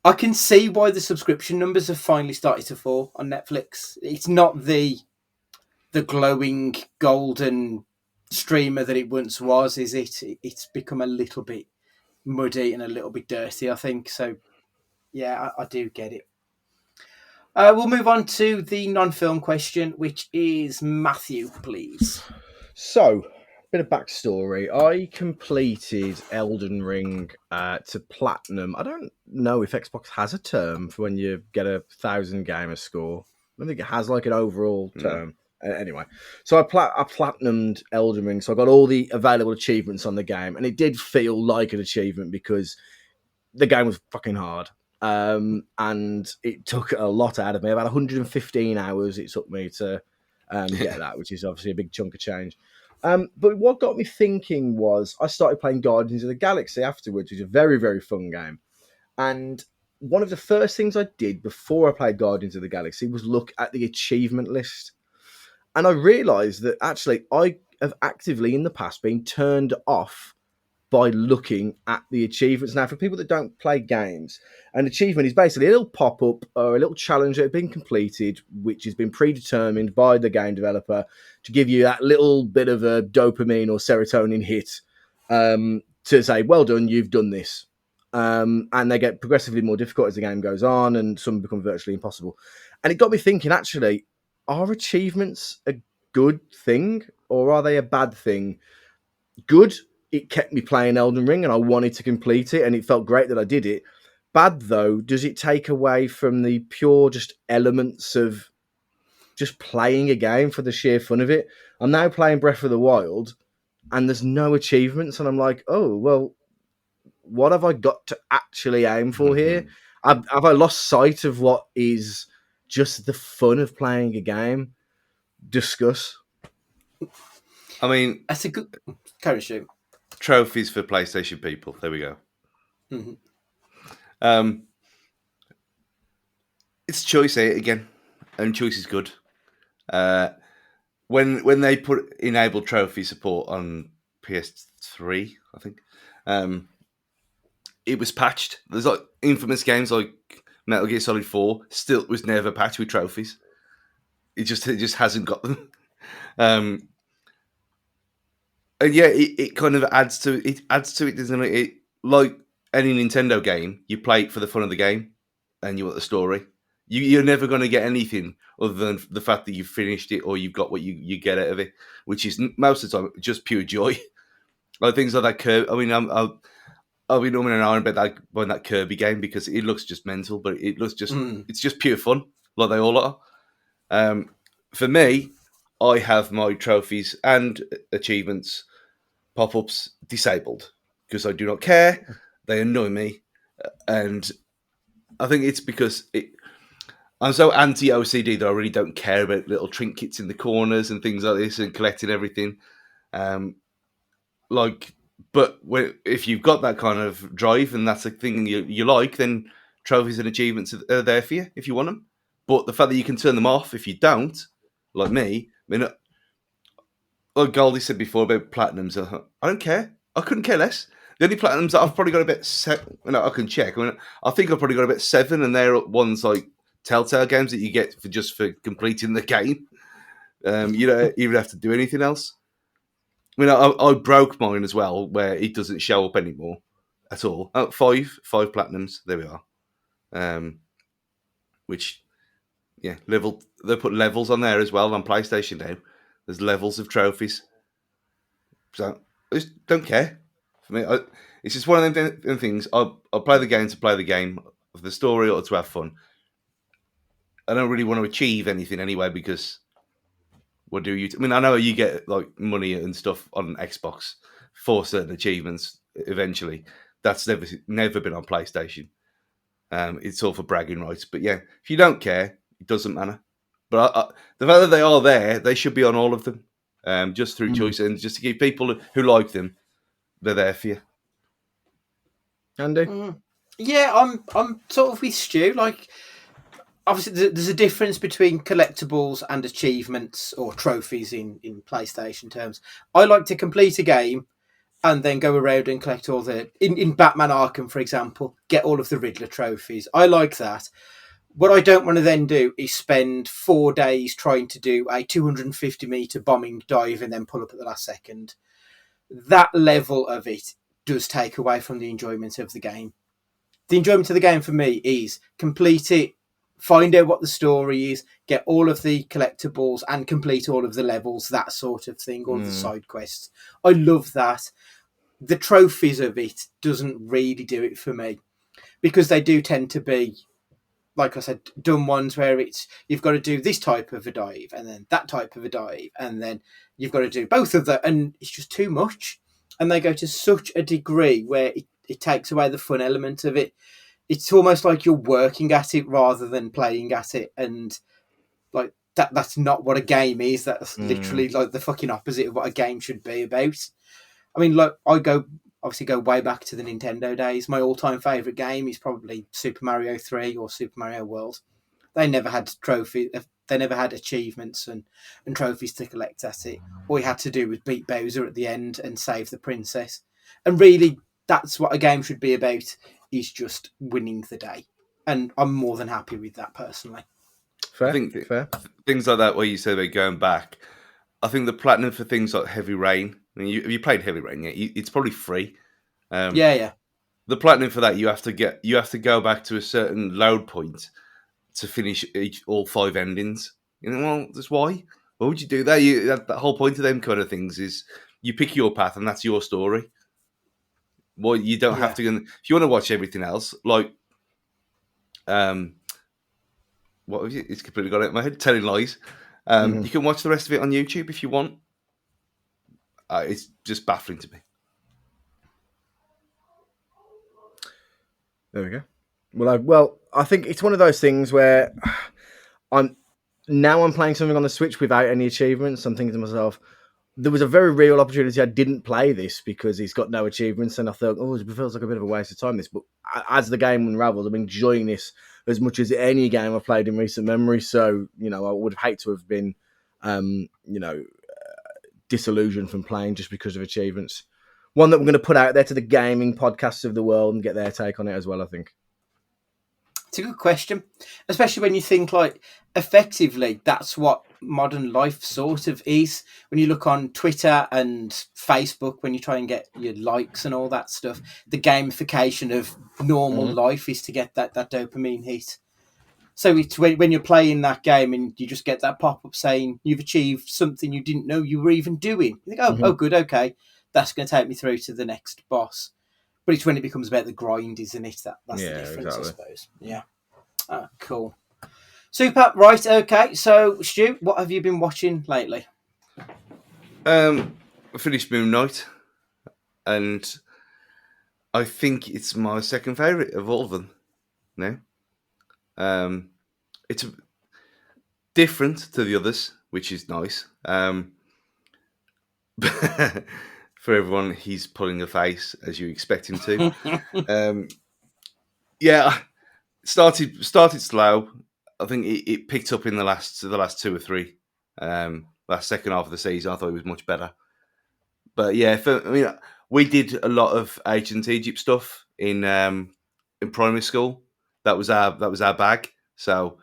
I can see why the subscription numbers have finally started to fall on Netflix. It's not the glowing golden streamer that it once was, is it? It's become a little bit muddy and a little bit dirty, I think. So yeah, I do get it. We'll move on to the non-film question, which is Matthew, please.
So, bit of backstory. I completed Elden Ring to platinum. I don't know if Xbox has a term for when you get 1,000 gamer score. I don't think it has like an overall term. Anyway, so I platinumed Elden Ring, so I got all the available achievements on the game, and it did feel like an achievement because the game was fucking hard. And it took a lot out of me. About 115 hours it took me to get that, which is obviously a big chunk of change. But what got me thinking was I started playing Guardians of the Galaxy afterwards, which is a very, very fun game. And one of the first things I did before I played Guardians of the Galaxy was look at the achievement list. And I realised that actually I have actively in the past been turned off by looking at the achievements. Now, for people that don't play games, an achievement is basically a little pop-up or a little challenge that has been completed, which has been predetermined by the game developer to give you that little bit of a dopamine or serotonin hit to say, well done, you've done this. And they get progressively more difficult as the game goes on, and some become virtually impossible. And it got me thinking, actually, are achievements a good thing or are they a bad thing? Good, it kept me playing Elden Ring and I wanted to complete it and it felt great that I did it. Bad, though, does it take away from the pure just elements of just playing a game for the sheer fun of it? I'm now playing Breath of the Wild and there's no achievements and I'm like, oh, well, what have I got to actually aim for here? Have I lost sight of what is just the fun of playing a game? Discuss.
I mean,
That's a good carry shoot.
Trophies for PlayStation people. There we go. It's choice 8 again, and choice is good. When they enable trophy support on PS3, I think, it was patched. There's like infamous games like Metal Gear Solid 4 still was never patched with trophies. It just hasn't got them. And yeah, it kind of adds to it, doesn't it? Like any Nintendo game, you play it for the fun of the game, and you want the story. You're never going to get anything other than the fact that you've finished it or you've got what you get out of it, which is most of the time just pure joy. Like things like that Kirby. I mean, I'll be normally an hour about that Kirby game because it looks just mental, but it looks just it's just pure fun, like they all are. For me, I have my trophies and achievements pop-ups disabled because I do not care. They annoy me, and I think it's because I'm so anti-OCD that I really don't care about little trinkets in the corners and things like this and collecting everything. like, but if you've got that kind of drive and that's the thing you like, then trophies and achievements are there for you if you want them. But the fact that you can turn them off if you don't, like me, I mean, like Goldie said before about platinums, I don't care. I couldn't care less. The only platinums that I've probably got about seven. I can check. I think I've probably got about 7, and they're ones like Telltale games that you get for completing the game. You don't even have to do anything else. I broke mine as well, where it doesn't show up anymore at all. Oh, five platinums. There we are. Which, yeah, level. They put levels on there as well on PlayStation now. There's levels of trophies. So I just don't care. For me, it's just one of them things. I'll play the game to play the game, of the story or to have fun. I don't really want to achieve anything anyway because what do you? I mean, I know you get like money and stuff on Xbox for certain achievements. Eventually, that's never been on PlayStation. It's all for bragging rights. But yeah, if you don't care, it doesn't matter. But the fact that they are there, they should be on all of them, just through choice and just to give people who like them, they're there for you.
Andy?
Yeah, I'm sort of with Stu. Like, obviously, there's a difference between collectibles and achievements or trophies in PlayStation terms. I like to complete a game and then go around and collect all in Batman Arkham, for example, get all of the Riddler trophies. I like that. What I don't want to then do is spend 4 days trying to do a 250-meter bombing dive and then pull up at the last second. That level of it does take away from the enjoyment of the game. The enjoyment of the game for me is complete it, find out what the story is, get all of the collectibles and complete all of the levels, that sort of thing, all of the side quests. I love that. The trophies of it doesn't really do it for me because they do tend to be, like I said, dumb ones where it's you've got to do this type of a dive and then that type of a dive and then you've got to do both of them and it's just too much. And they go to such a degree where it takes away the fun element of it. It's almost like you're working at it rather than playing at it. And like that's not what a game is. That's literally like the fucking opposite of what a game should be about. I mean, like I obviously go way back to the Nintendo days. My all-time favourite game is probably Super Mario 3 or Super Mario World. They never had trophies. They never had achievements and trophies to collect at it. All you had to do was beat Bowser at the end and save the princess. And really, that's what a game should be about, is just winning the day. And I'm more than happy with that, personally.
Fair,
I think
fair.
things like that where you say they're going back, I think the platinum for things like Heavy Rain, I mean, have you played Heavy Rain yet? It's probably free.
Yeah.
The platinum for that, you have to go back to a certain load point to finish all 5 endings. You know, well, that's why. Why would you do that? That whole point of them kind of things is you pick your path and that's your story. Well, you don't have to. If you want to watch everything else, like, what was it? It's completely got it in my head. Telling lies. You can watch the rest of it on YouTube if you want. It's just baffling to me.
There we go. Well, I think it's one of those things where I'm playing something on the Switch without any achievements. I'm thinking to myself, there was a very real opportunity I didn't play this because it's got no achievements, and I thought, oh, it feels like a bit of a waste of time. This, but as the game unravels, I'm enjoying this as much as any game I've played in recent memory. So, I would hate to have been, disillusioned from playing just because of achievements. One that we're going to put out there to the gaming podcasts of the world and get their take on it as well, I think.
It's a good question, especially when you think, like, effectively, that's what modern life sort of is. When you look on Twitter and Facebook, when you try and get your likes and all that stuff, the gamification of normal life is to get that dopamine hit. So it's when you're playing that game and you just get that pop-up saying you've achieved something you didn't know you were even doing. You think, oh, good, okay, that's going to take me through to the next boss. But it's when it becomes about the grind, isn't it? That's the difference, exactly. I suppose. Yeah. Oh, cool. Super. Right. Okay. So, Stu, what have you been watching lately?
I finished Moon Knight, and I think it's my second favourite of all of them now. It's different to the others, which is nice. for everyone, he's pulling a face as you expect him to. Yeah, started slow. I think it picked up in the last 2 or 3. Last second half of the season, I thought it was much better. But yeah, we did a lot of ancient Egypt stuff in primary school. That was our bag. So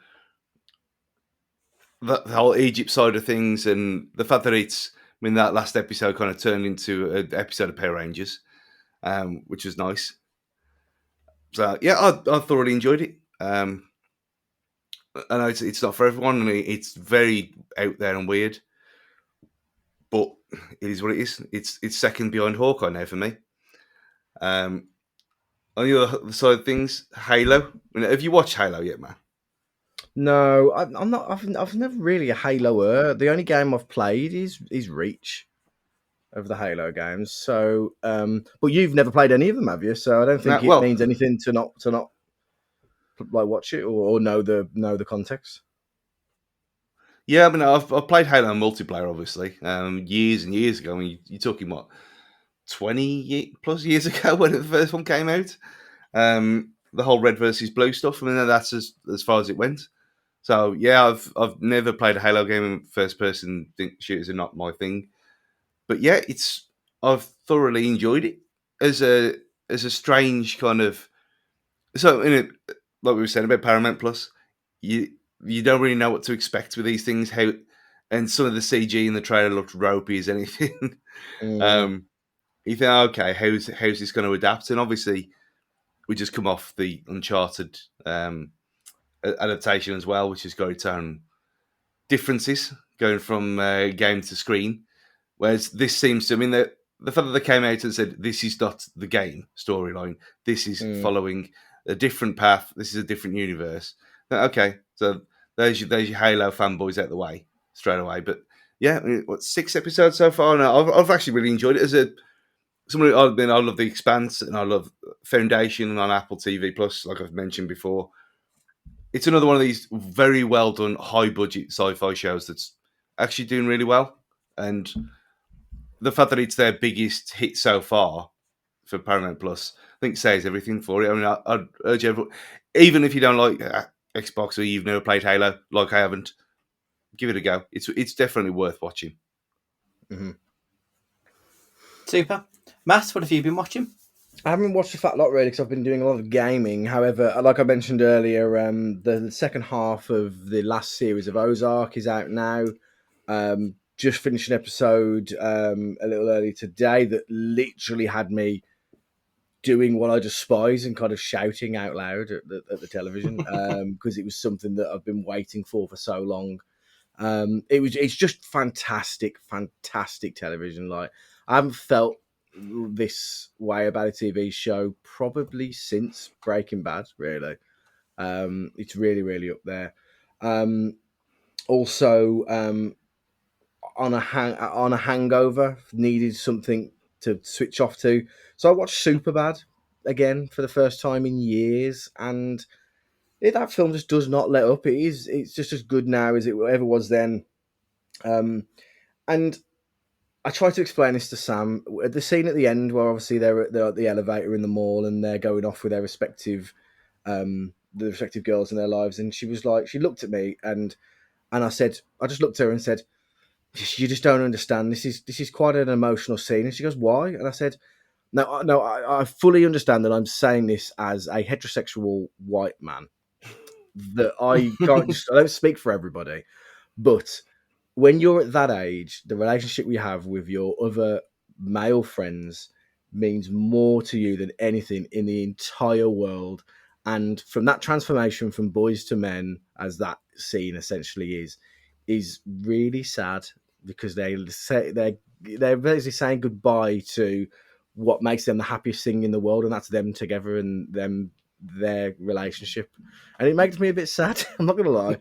the whole Egypt side of things, and the fact that that last episode kind of turned into an episode of Power Rangers, which was nice. So yeah, I thoroughly enjoyed it. I know it's not for everyone, and it's very out there and weird, but it is what it is. It's second behind Hawkeye now for me. On the other side of things, Halo. Have you watched Halo yet, man?
No, I'm not. I've never really a Haloer. The only game I've played is Reach of the Halo games. So, but you've never played any of them, have you? So I don't
No,
think it
well,
means anything to not like watch it or know the context.
yeah. I mean, I've played Halo multiplayer, obviously, years and years ago. I mean, you're talking what 20 plus years ago when the first one came out. The whole red versus blue stuff. I mean, that's as far as it went. So yeah, I've never played a Halo game in first person. Shooters are not my thing. But yeah, I've thoroughly enjoyed it as a strange kind of like we were saying about Paramount Plus, you don't really know what to expect with these things. And some of the CG in the trailer looked ropey as anything.
Mm,
You think, okay, how's this going to adapt? And obviously, we just come off the Uncharted adaptation as well, which has got its own differences going from game to screen. Whereas this seems to, I mean, the fact that they came out and said this is not the game storyline, this is
mm.
following a different path, this is a different universe. Okay, so there's your Halo fanboys out the way straight away. But yeah, I mean, what 6 episodes so far? No, I've actually really enjoyed it as a someone. I love The Expanse and I love Foundation on Apple TV Plus, like I've mentioned before. It's another one of these very well done, high budget sci-fi shows that's actually doing really well. And the fact that it's their biggest hit so far for Paramount Plus, I think says everything for it. I mean, I'd urge everyone, even if you don't like Xbox or you've never played Halo, like I haven't, give it a go. It's definitely worth watching.
Mm-hmm.
Super. Matt, what have you been watching?
I haven't watched a fat lot really because I've been doing a lot of gaming. However, like I mentioned earlier, the second half of the last series of Ozark is out now. Just finished an episode a little early today that literally had me doing what I despise and kind of shouting out loud at the television because it was something that I've been waiting for so long. It's just fantastic television. Like I haven't felt this way about a TV show probably since Breaking Bad. Really, it's really up there. Also, on a hangover, needed something to switch off to, so I watched Superbad again for the first time in years, and that film just does not let up. It's just as good now as it ever was then. And I try to explain this to Sam. The scene at the end where obviously they're at the elevator in the mall and they're going off with their respective, the respective girls in their lives, and she was like, she looked at me and I said, I just looked at her and said, "You just don't understand. This is quite an emotional scene." And she goes, "Why?" And I said, "No, I fully understand that I'm saying this as a heterosexual white man. That I can't just I don't speak for everybody, but." When you're at that age, the relationship you have with your other male friends means more to you than anything in the entire world. And from that transformation from boys to men, as that scene essentially is really sad because they're basically saying goodbye to what makes them the happiest thing in the world, and that's them together and their relationship. And it makes me a bit sad. I'm not gonna lie.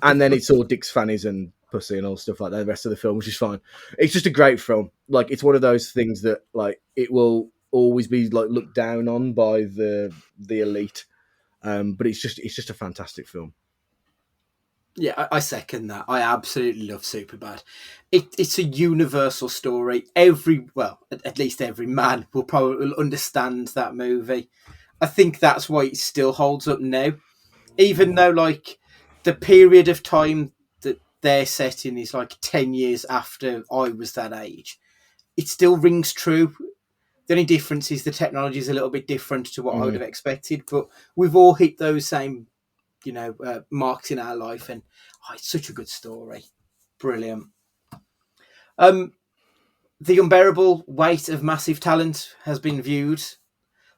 And then it's all dicks, fannies, and pussy and all stuff like that. The rest of the film, which is fine. It's just a great film. Like it's one of those things that like it will always be like looked down on by the elite. But it's just a fantastic film.
Yeah, I second that. I absolutely love Superbad. It's a universal story. At least every man will probably understand that movie. I think that's why it still holds up now, even though like the period of time that they're set in is like 10 years after I was that age. It still rings true. The only difference is the technology is a little bit different to what I would have expected, but we've all hit those same marks in our life, and it's such a good story. Brilliant. Um, the unbearable weight of massive talent has been viewed.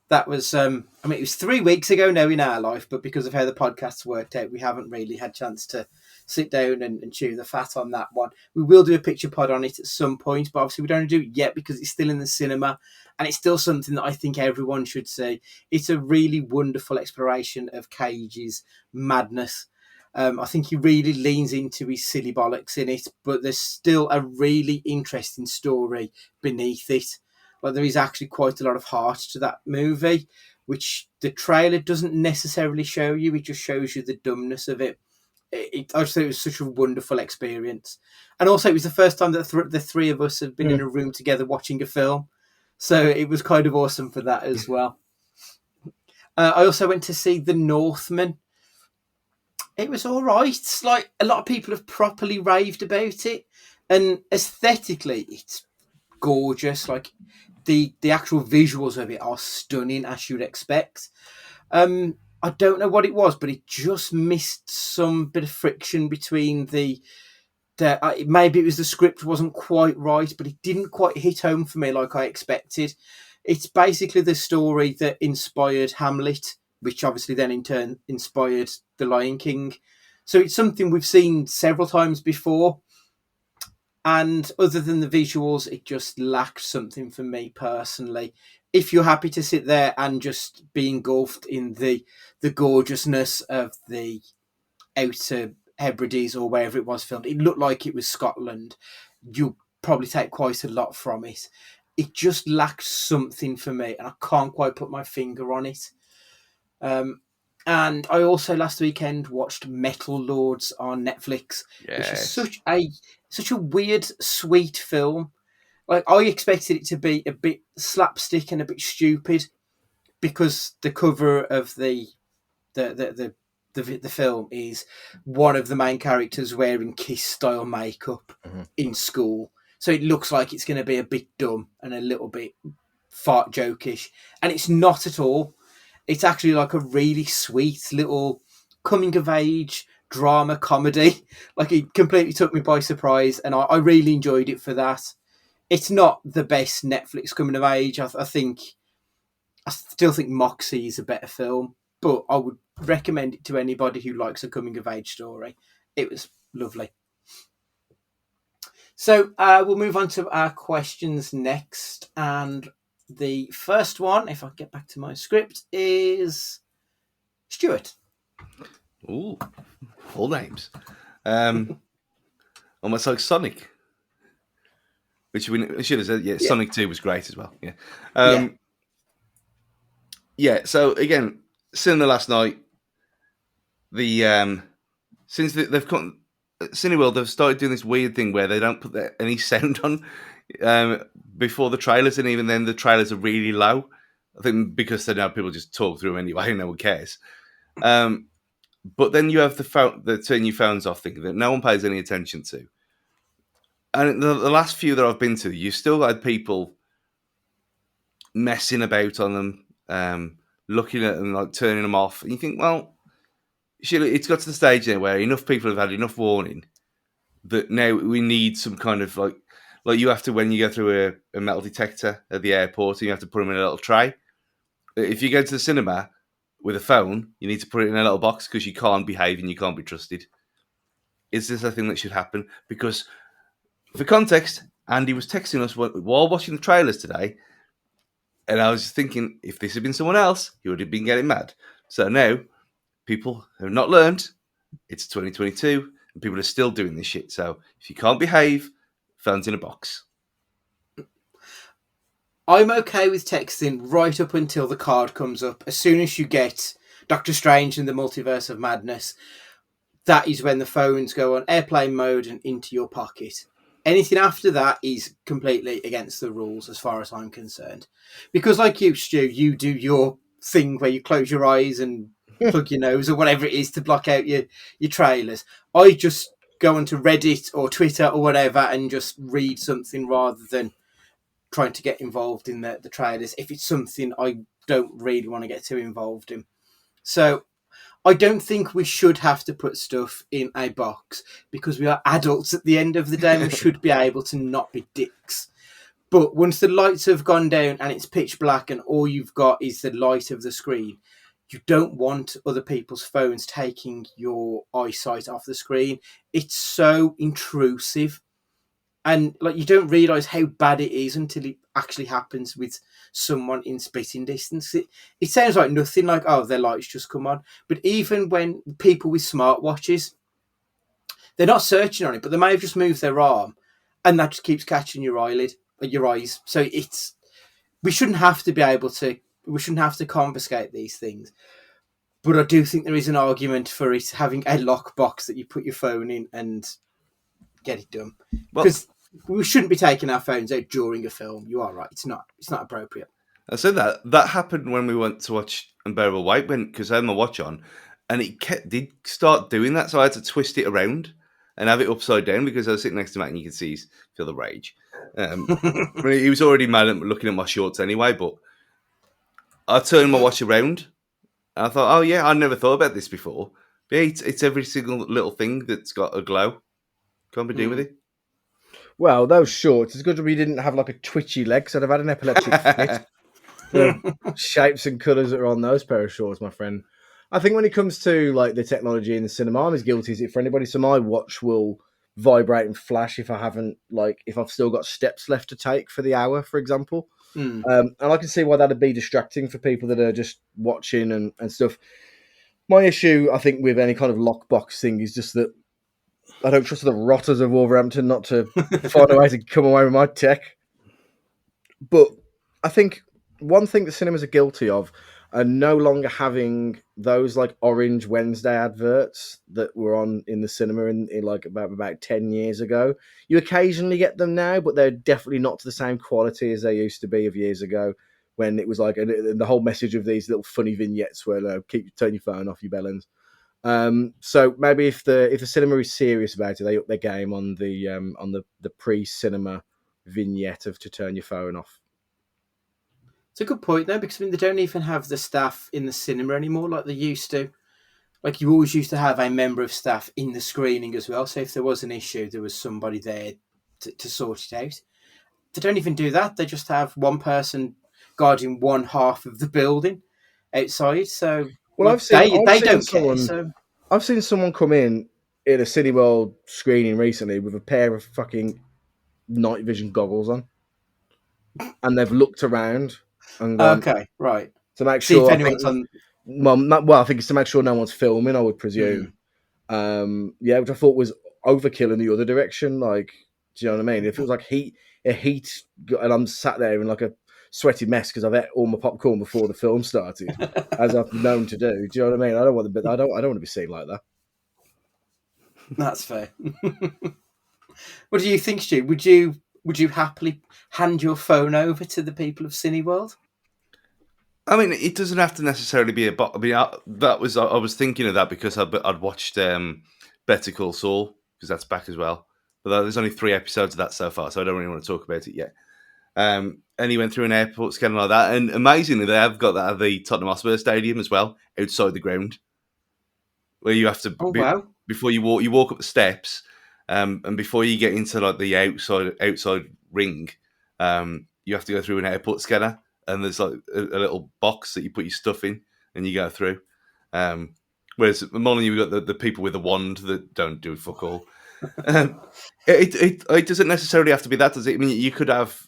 That was, it was 3 weeks ago now in our life, but because of how the podcast's worked out, we haven't really had a chance to sit down and chew the fat on that one. We will do a picture pod on it at some point, but obviously we don't do it yet because it's still in the cinema, and it's still something that I think everyone should see. It's a really wonderful exploration of Cage's madness. I think he really leans into his silly bollocks in it, but there's still a really interesting story beneath it. Like there is actually quite a lot of heart to that movie, which the trailer doesn't necessarily show you. It just shows you the dumbness of it. I just thought it was such a wonderful experience, and also it was the first time that the three of us have been in a room together watching a film, so it was kind of awesome for that as well. I also went to see The Northman. It was all right. Like a lot of people have properly raved about it, and aesthetically, it's gorgeous. Like the actual visuals of it are stunning, as you'd expect. I don't know what it was, but it just missed some bit of friction between maybe it was the script wasn't quite right, but it didn't quite hit home for me like I expected. It's basically the story that inspired Hamlet, which obviously then in turn inspired The Lion King. So it's something we've seen several times before. And other than the visuals, it just lacked something for me personally. If you're happy to sit there and just be engulfed in the gorgeousness of the Outer Hebrides or wherever it was filmed, it looked like it was Scotland. You'll probably take quite a lot from it. It just lacked something for me, and I can't quite put my finger on it. And I also last weekend watched Metal Lords on Netflix, which is such a weird, sweet film. Like I expected it to be a bit slapstick and a bit stupid because the cover of the film is one of the main characters wearing Kiss style makeup in school, so it looks like it's going to be a bit dumb and a little bit fart jokish, and it's not at all. It's actually like a really sweet little coming of age drama comedy. Like it completely took me by surprise, and I really enjoyed it for that. It's not the best Netflix coming of age. I still think Moxie is a better film, but I would recommend it to anybody who likes a coming of age story. It was lovely. So we'll move on to our questions next, and the first one, if I get back to my script, is Stuart.
Ooh, full names. Almost like Sonic. Which we should have said, yeah, Sonic 2 was great as well. Yeah. Yeah, so again, cinema last night, since they've come, Cineworld, they've started doing this weird thing where they don't put any sound on before the trailers, and even then the trailers are really low. I think because they know people just talk through them anyway, and no one cares. But then you have the turn your phones off thing that no one pays any attention to. And the last few that I've been to, you've still had people messing about on them, looking at them, like turning them off. And you think, well, it's got to the stage now where enough people have had enough warning that now we need some kind of like you have to, when you go through a metal detector at the airport and you have to put them in a little tray. If you go to the cinema with a phone, you need to put it in a little box because you can't behave and you can't be trusted. Is this a thing that should happen? Because for context, Andy was texting us while watching the trailers today, and I was just thinking, if this had been someone else, he would have been getting mad. So now, people have not learned. It's 2022, and people are still doing this shit. So if you can't behave, phone's in a box.
I'm okay with texting right up until the card comes up. As soon as you get Doctor Strange and the Multiverse of Madness, that is when the phones go on airplane mode and into your pocket. Anything after that is completely against the rules as far as I'm concerned. Because like you, Stu, you do your thing where you close your eyes and plug your nose or whatever it is to block out your trailers. I just go onto Reddit or Twitter or whatever and just read something rather than trying to get involved in the trailers if it's something I don't really want to get too involved in. So I don't think we should have to put stuff in a box because we are adults at the end of the day and we should be able to not be dicks. But once the lights have gone down and it's pitch black and all you've got is the light of the screen, you don't want other people's phones taking your eyesight off the screen. It's so intrusive. And like you don't realise how bad it is until it actually happens with someone in spitting distance. It sounds like nothing, like, oh, their lights just come on. But even when people with smartwatches, they're not searching on it, but they may have just moved their arm and that just keeps catching your eyelid or your eyes. So we shouldn't have to be able to, we shouldn't have to confiscate these things. But I do think there is an argument for it having a lockbox that you put your phone in and get it done. Because we shouldn't be taking our phones out during a film. You are right. It's not appropriate.
I said that happened when we went to watch Unbearable Weight, because I had my watch on, and it did start doing that. So I had to twist it around and have it upside down because I was sitting next to Matt, and you could feel the rage. He was already mad at looking at my shorts anyway, but I turned my watch around, and I thought, oh yeah, I never thought about this before. But it's every single little thing that's got a glow. Can't be doing with it.
Well, those shorts, it's good that we didn't have like a twitchy leg, because I'd have had an epileptic fit. The shapes and colours that are on those pair of shorts, my friend. I think when it comes to like the technology in the cinema, I'm as guilty as it for anybody. So my watch will vibrate and flash if I've still got steps left to take for the hour, for example. And I can see why that'd be distracting for people that are just watching and stuff. My issue, I think, with any kind of lockbox thing is just that I don't trust the rotters of Wolverhampton not to find a way to come away with my tech. But I think one thing that cinemas are guilty of are no longer having those like Orange Wednesday adverts that were on in the cinema in like about 10 years ago. You occasionally get them now, but they're definitely not to the same quality as they used to be of years ago, when it was like the whole message of these little funny vignettes where turn your phone off, you bellends. So maybe if the cinema is serious about it, they up their game on the pre-cinema vignette of to turn your phone off.
It's a good point though, because I mean they don't even have the staff in the cinema anymore like they used to. Like you always used to have a member of staff in the screening as well. So if there was an issue, there was somebody there to sort it out. They don't even do that. They just have one person guarding one half of the building outside. So
well,
they don't care. So
I've seen someone come in a Cineworld screening recently with a pair of fucking night vision goggles on, and they've looked around and gone,
okay, right,
to make
see
sure.
if anyone's on.
I think it's to make sure no one's filming, I would presume. Which I thought was overkill in the other direction. Like, do you know what I mean? If it was like heat, and I'm sat there in like a sweaty mess because I've ate all my popcorn before the film started, as I've known to do. Do you know what I mean? I don't want to be seen like that.
That's fair. What do you think, Stu? Would you happily hand your phone over to the people of Cineworld?
I mean, it doesn't have to necessarily be a bot. I mean, I was thinking of that because I'd watched Better Call Saul, because that's back as well. But there's only 3 episodes of that so far, so I don't really want to talk about it yet. And he went through an airport scanner like that, and amazingly, they have got that at the Tottenham Hotspur Stadium as well, outside the ground, where you have to before you walk up the steps, and before you get into like the outside ring, you have to go through an airport scanner. And there's like a little box that you put your stuff in, and you go through. Whereas at Molyneux, you've got the people with a wand that don't do fuck all. It doesn't necessarily have to be that, does it? I mean, you could have,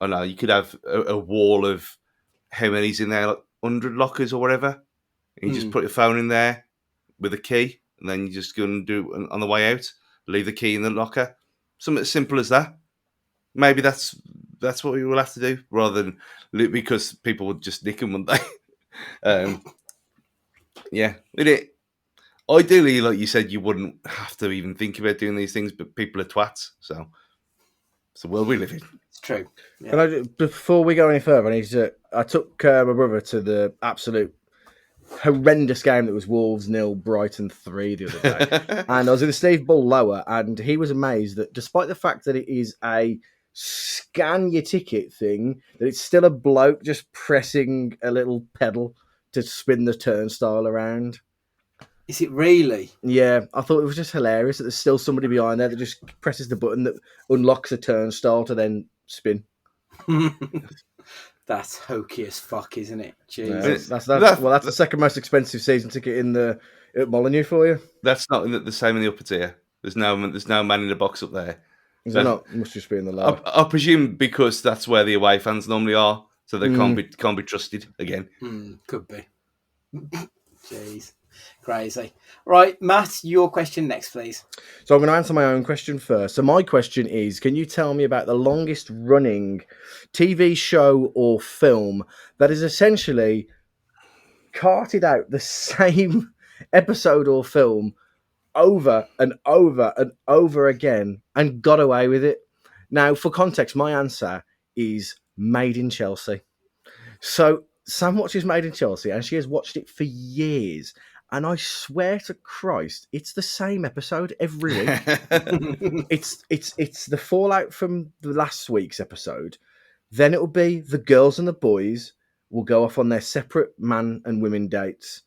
a wall of how many's in there, like 100 lockers or whatever. And you just put your phone in there with a key, and then you just go and do it on the way out. Leave the key in the locker. Something as simple as that. Maybe that's what we will have to do, rather than because people would just nick them, wouldn't they? Yeah, Ideally, like you said, you wouldn't have to even think about doing these things, but people are twats, so it's the world we live in.
It's true.
Can
Yeah.
I, before we go any further, I took my brother to the absolute horrendous game that was Wolves 0, Brighton 3 the other day. And I was in the Steve Bull lower, and he was amazed that despite the fact that it is a scan your ticket thing, that it's still a bloke just pressing a little pedal to spin the turnstile around.
Is it really?
Yeah, I thought it was just hilarious that there's still somebody behind there that just presses the button that unlocks a turnstile to then spin.
That's hokey as fuck, isn't it?
Yeah,
Jesus.
that's the second most expensive season ticket at Molyneux for you.
That's not the same in the upper tier. There's no man in the box up there.
Is it not? Must just be in the lower.
I presume because that's where the away fans normally are, so they can't be trusted again.
Could be. Jeez, crazy. Right, Matt, your question next, please.
So I'm going to answer my own question first. So my question is, can you tell me about the longest running TV show or film that is essentially carted out the same episode or film over and over and over again and got away with it? Now, for context, my answer is Made in Chelsea. So Sam watches Made in Chelsea and she has watched it for years. And I swear to Christ, it's the same episode every week. It's the fallout from the last week's episode. Then it'll be the girls and the boys will go off on their separate man and women dates.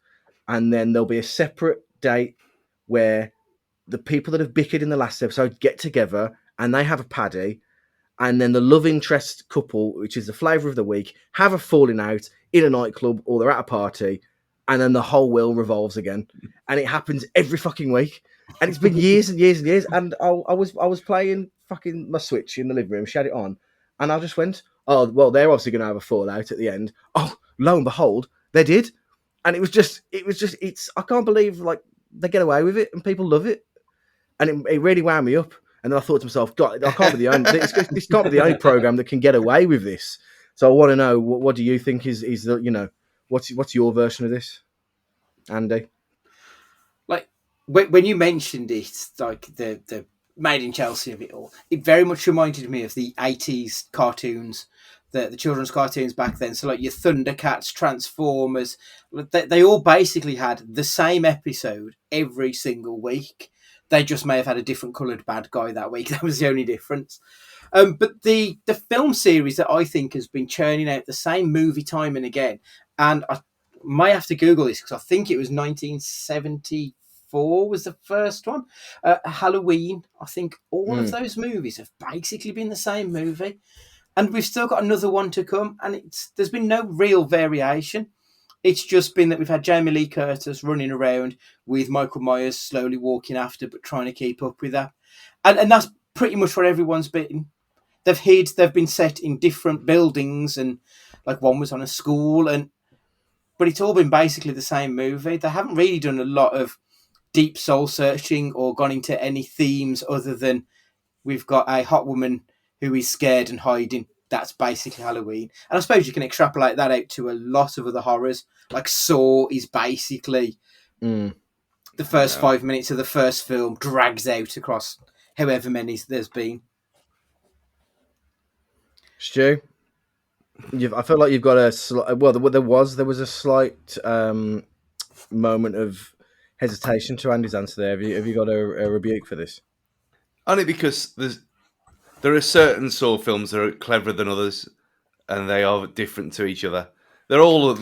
And then there'll be a separate date where the people that have bickered in the last episode get together and they have a paddy. And then the love interest couple, which is the flavour of the week, have a falling out in a nightclub or they're at a party. And then the whole wheel revolves again. And it happens every fucking week. And it's been years and years and years. And I was playing fucking my Switch in the living room, she had it on. And I just went, oh, well, they're obviously going to have a fallout at the end. Oh, lo and behold, they did. And I can't believe, like, they get away with it and people love it. And it really wound me up. And then I thought to myself, God, I can't be the only, this can't be the only program that can get away with this. So I want to know, what do you think is the, you know, what's your version of this, Andy?
Like when you mentioned it, like the Made in Chelsea of it all, it very much reminded me of the 80s cartoons, the children's cartoons back then. So like your Thundercats, Transformers, they all basically had the same episode every single week. They just may have had a different coloured bad guy that week. That was the only difference. But the film series that I think has been churning out the same movie time and again, and I might have to Google this because I think it was 1974 was the first one. Halloween. I think all of those movies have basically been the same movie, and we've still got another one to come. And there's been no real variation. It's just been that we've had Jamie Lee Curtis running around with Michael Myers slowly walking after, but trying to keep up with that, and that's pretty much what everyone's been. They've been set in different buildings, and like one was on a school, but it's all been basically the same movie. They haven't really done a lot of deep soul searching or gone into any themes other than we've got a hot woman who is scared and hiding. That's basically Halloween. And I suppose you can extrapolate that out to a lot of other horrors. Like Saw is basically the first 5 minutes of the first film drags out across however many there's been.
Stu, I feel like you've got a there was a slight moment of hesitation to Andy's answer there. Have you got a rebuke for this?
Only because there are certain Saw films that are cleverer than others, and they are different to each other. They're all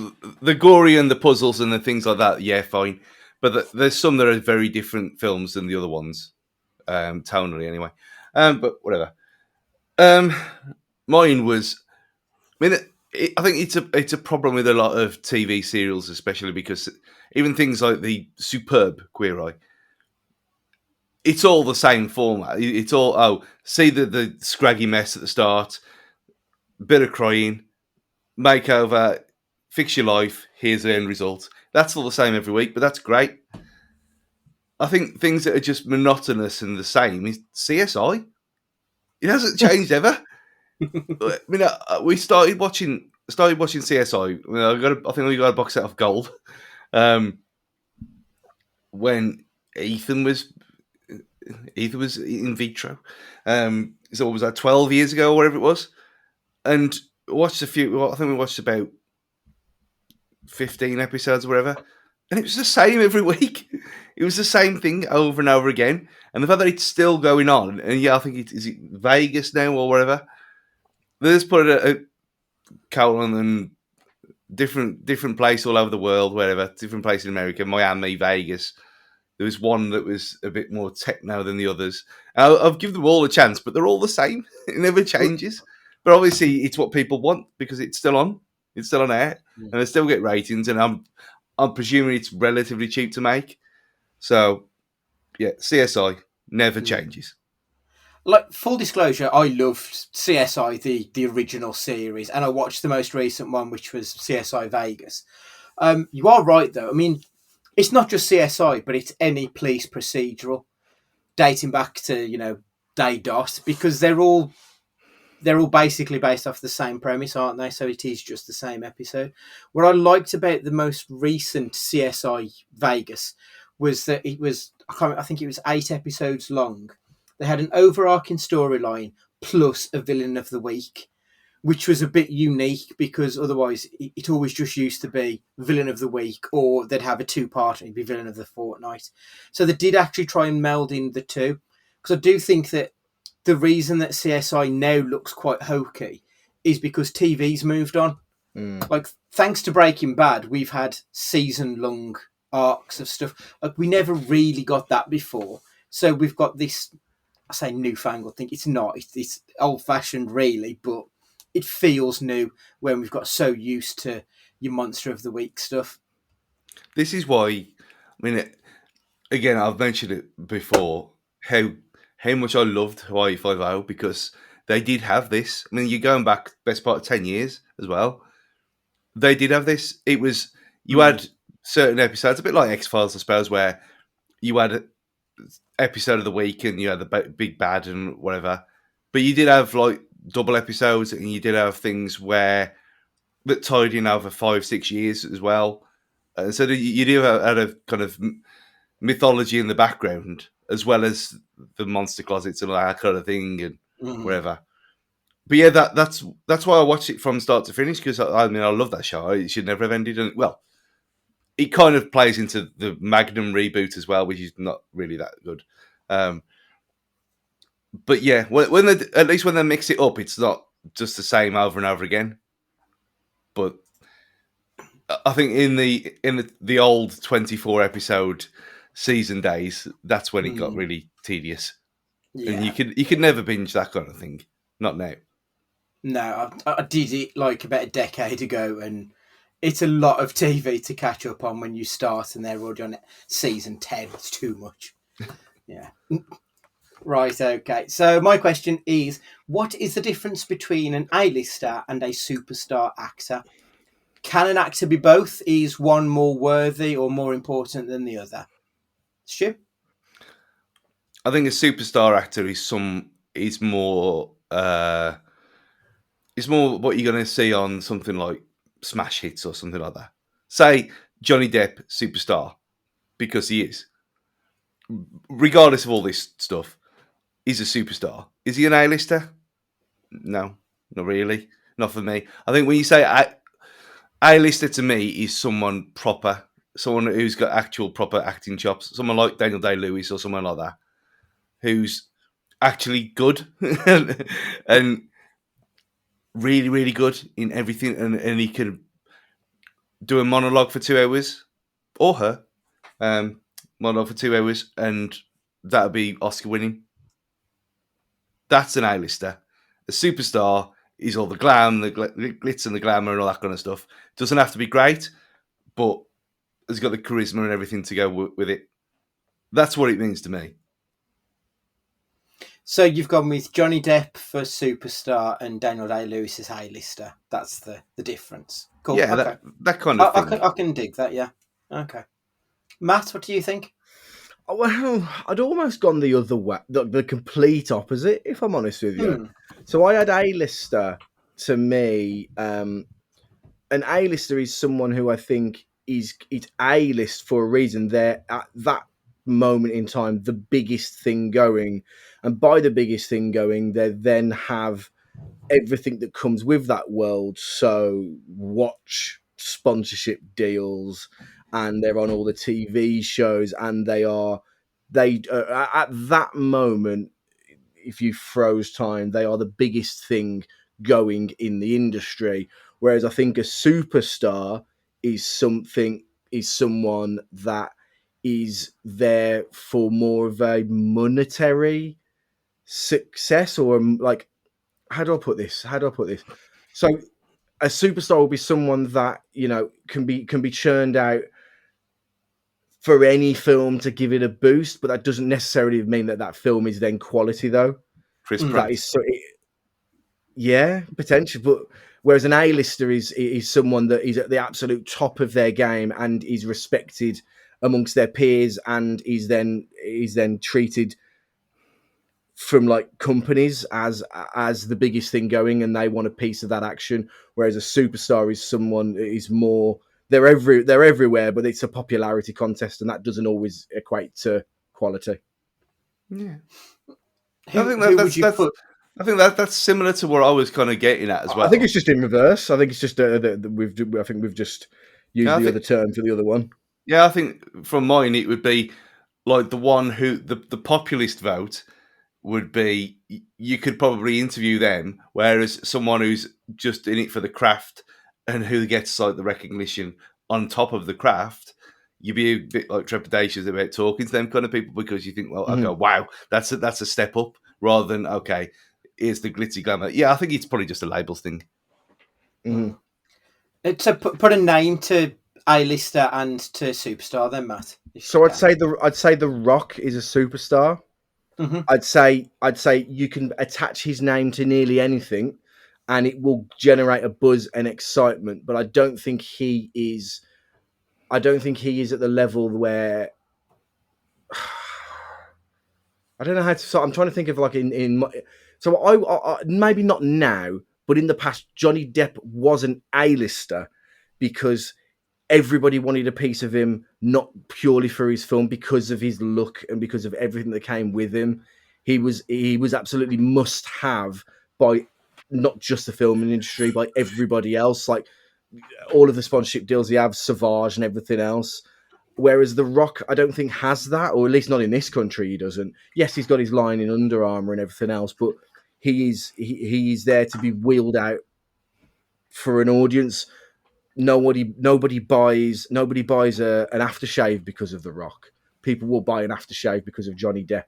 the gory and the puzzles and the things like that. Yeah, fine, but there's some that are very different films than the other ones, tonally anyway. But whatever. Mine was. I mean, I think it's a problem with a lot of TV serials, especially because even things like the superb Queer Eye, it's all the same format. It's all see the scraggy mess at the start, bit of crying, makeover, fix your life. Here's the end result. That's all the same every week, but that's great. I think things that are just monotonous and the same is CSI. It hasn't changed ever. I mean, we started watching CSI. I think we got a box set of Gold. when Ethan was in vitro. So what was that, 12 years ago or whatever it was? And watched a few. Well, I think we watched about 15 episodes or whatever, and it was the same every week. It was the same thing over and over again. And the fact that it's still going on, and yeah, I think is it Vegas now or whatever. They just put a colon and different place all over the world, wherever, different place in America, Miami, Vegas. There was one that was a bit more techno than the others. I've given them all a chance, but they're all the same. It never changes. But obviously, it's what people want because it's still on. It's still on air, and they still get ratings. And I'm presuming it's relatively cheap to make. So, yeah, CSI never changes.
Like, full disclosure, I loved CSI, the original series, and I watched the most recent one, which was CSI Vegas. You are right, though. I mean, it's not just CSI, but it's any police procedural dating back to, day dot, because they're all basically based off the same premise, aren't they? So it is just the same episode. What I liked about the most recent CSI Vegas was that I think it was 8 episodes long. They had an overarching storyline plus a villain of the week, which was a bit unique because otherwise it always just used to be villain of the week, or they'd have a 2-part and it'd be villain of the fortnight. So they did actually try and meld in the two, because I do think that the reason that CSI now looks quite hokey is because TV's moved on. Like, thanks to Breaking Bad, we've had season-long arcs of stuff. Like, we never really got that before. So we've got this, I say newfangled thing. It's not. It's old-fashioned, really, but it feels new when we've got so used to your Monster of the Week stuff.
This is why, I mean, again, I've mentioned it before, how much I loved Hawaii Five-0 because they did have this. I mean, you're going back best part of 10 years as well. They did have this. It was, you had certain episodes, a bit like X-Files, I suppose, where you had an episode of the week and you had the big bad and whatever. But you did have like double episodes and you did have things that tied in over 5-6 years as well. And so you do have a kind of mythology in the background, as well as the monster closets and all that kind of thing and whatever. But yeah, that's why I watched it from start to finish, because I love that show. It should never have ended. And well, it kind of plays into the Magnum reboot as well, which is not really that good. But yeah, at least when they mix it up, it's not just the same over and over again. But I think in the old 24 episode season days, that's when it got really tedious. Yeah. And you could never binge that kind of thing. Not now.
No, I did it like about a decade ago, and it's a lot of TV to catch up on when you start and they're already on season 10. It's too much. Yeah. Right, okay. So my question is, what is the difference between an A-lister and a superstar actor? Can an actor be both? Is one more worthy or more important than the other? Stu?
I think a superstar actor is more it's more what you're going to see on something like smash hits or something like that. Say Johnny Depp, superstar, because he is. Regardless of all this stuff, he's a superstar. Is he an A-lister? No, not really. Not for me. I think when you say A-lister to me is someone proper, someone who's got actual proper acting chops, someone like Daniel Day-Lewis or someone like that, who's actually good and really, really good in everything, and he could do a monologue for 2 hours, or her monologue for 2 hours, and that would be Oscar winning. That's an A-lister. A superstar is all the glam, the glitz and the glamour and all that kind of stuff. Doesn't have to be great, but has got the charisma and everything to go with it. That's what it means to me.
So you've gone with Johnny Depp for superstar and Daniel Day-Lewis as A-lister. That's the difference. Cool.
Yeah,
okay.
that kind of thing.
I can dig that, yeah. Okay. Matt, what do you think?
Well, I'd almost gone the other way, the complete opposite, if I'm honest with you. So I had A-lister to me. An A-lister is someone who I think it's A-list for a reason. They're at that moment in time the biggest thing going, and by the biggest thing going, they then have everything that comes with that world. So watch sponsorship deals, and they're on all the TV shows, and they at that moment, if you froze time, they are the biggest thing going in the industry. Whereas I think a superstar is someone that is there for more of a monetary success, or like, how do I put this? So a superstar will be someone that, can be churned out for any film to give it a boost, but that doesn't necessarily mean that film is then quality, though.
Chris
Mm.
That
Pratt.
is so, yeah, potentially. But whereas an A-lister is someone that is at the absolute top of their game and is respected amongst their peers, and is then treated from like companies as the biggest thing going, and they want a piece of that action. Whereas a superstar is someone is more, they're everywhere, but it's a popularity contest, and that doesn't always equate to quality.
Yeah, I think
Who would you put?
I think that's similar to what I was kind of getting at as well.
I think it's just in reverse. I think it's just I think we've just used
Yeah,
the other term for the other one.
Yeah, I think from mine it would be like the one who the populist vote would be. You could probably interview them, whereas someone who's just in it for the craft and who gets like the recognition on top of the craft, you'd be a bit like trepidatious about talking to them kind of people, because you think, well, okay, wow, that's a step up, rather than, okay, here's the glitzy glamour. Yeah, I think it's probably just a labels thing.
Mm-hmm.
To put a name to A-lister and to superstar, then, Matt.
So I'd say the Rock is a superstar.
Mm-hmm.
I'd say you can attach his name to nearly anything, and it will generate a buzz and excitement. But I don't think he is. I don't think he is at the level where. I don't know how to. So I'm trying to think of like in. So I maybe not now, but in the past, Johnny Depp was an A-lister because everybody wanted a piece of him, not purely for his film, because of his look and because of everything that came with him. He was absolutely must have by not just the film industry, by everybody else. Like all of the sponsorship deals he has, Savage and everything else. Whereas The Rock, I don't think has that, or at least not in this country. He doesn't. Yes, he's got his line in Under Armour and everything else, but he is there to be wheeled out for an audience. Nobody buys an aftershave because of The Rock. People will buy an aftershave because of Johnny Depp.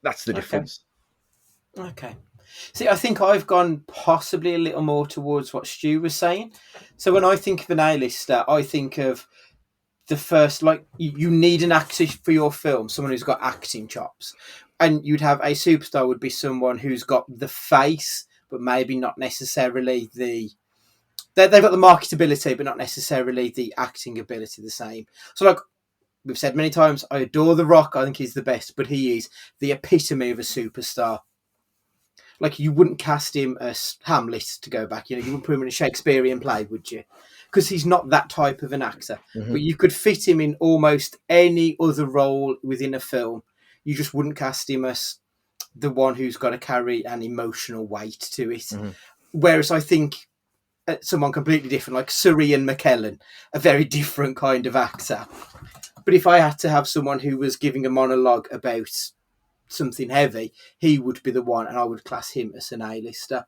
That's the difference.
Okay. See, I think I've gone possibly a little more towards what Stu was saying. So when I think of an A-lister, I think of the first, like, you need an actor for your film, someone who's got acting chops. And you'd have a superstar would be someone who's got the face, but maybe not necessarily they've got the marketability, but not necessarily the acting ability the same. So, like we've said many times, I adore The Rock. I think he's the best, but he is the epitome of a superstar. Like, you wouldn't cast him as Hamlet, to go back. You wouldn't put him in a Shakespearean play, would you? Because he's not that type of an actor. Mm-hmm. But you could fit him in almost any other role within a film. You just wouldn't cast him as the one who's got to carry an emotional weight to it. Mm-hmm. Whereas I think someone completely different, like Sir Ian McKellen, a very different kind of actor. But if I had to have someone who was giving a monologue about something heavy, he would be the one, and I would class him as an A-lister.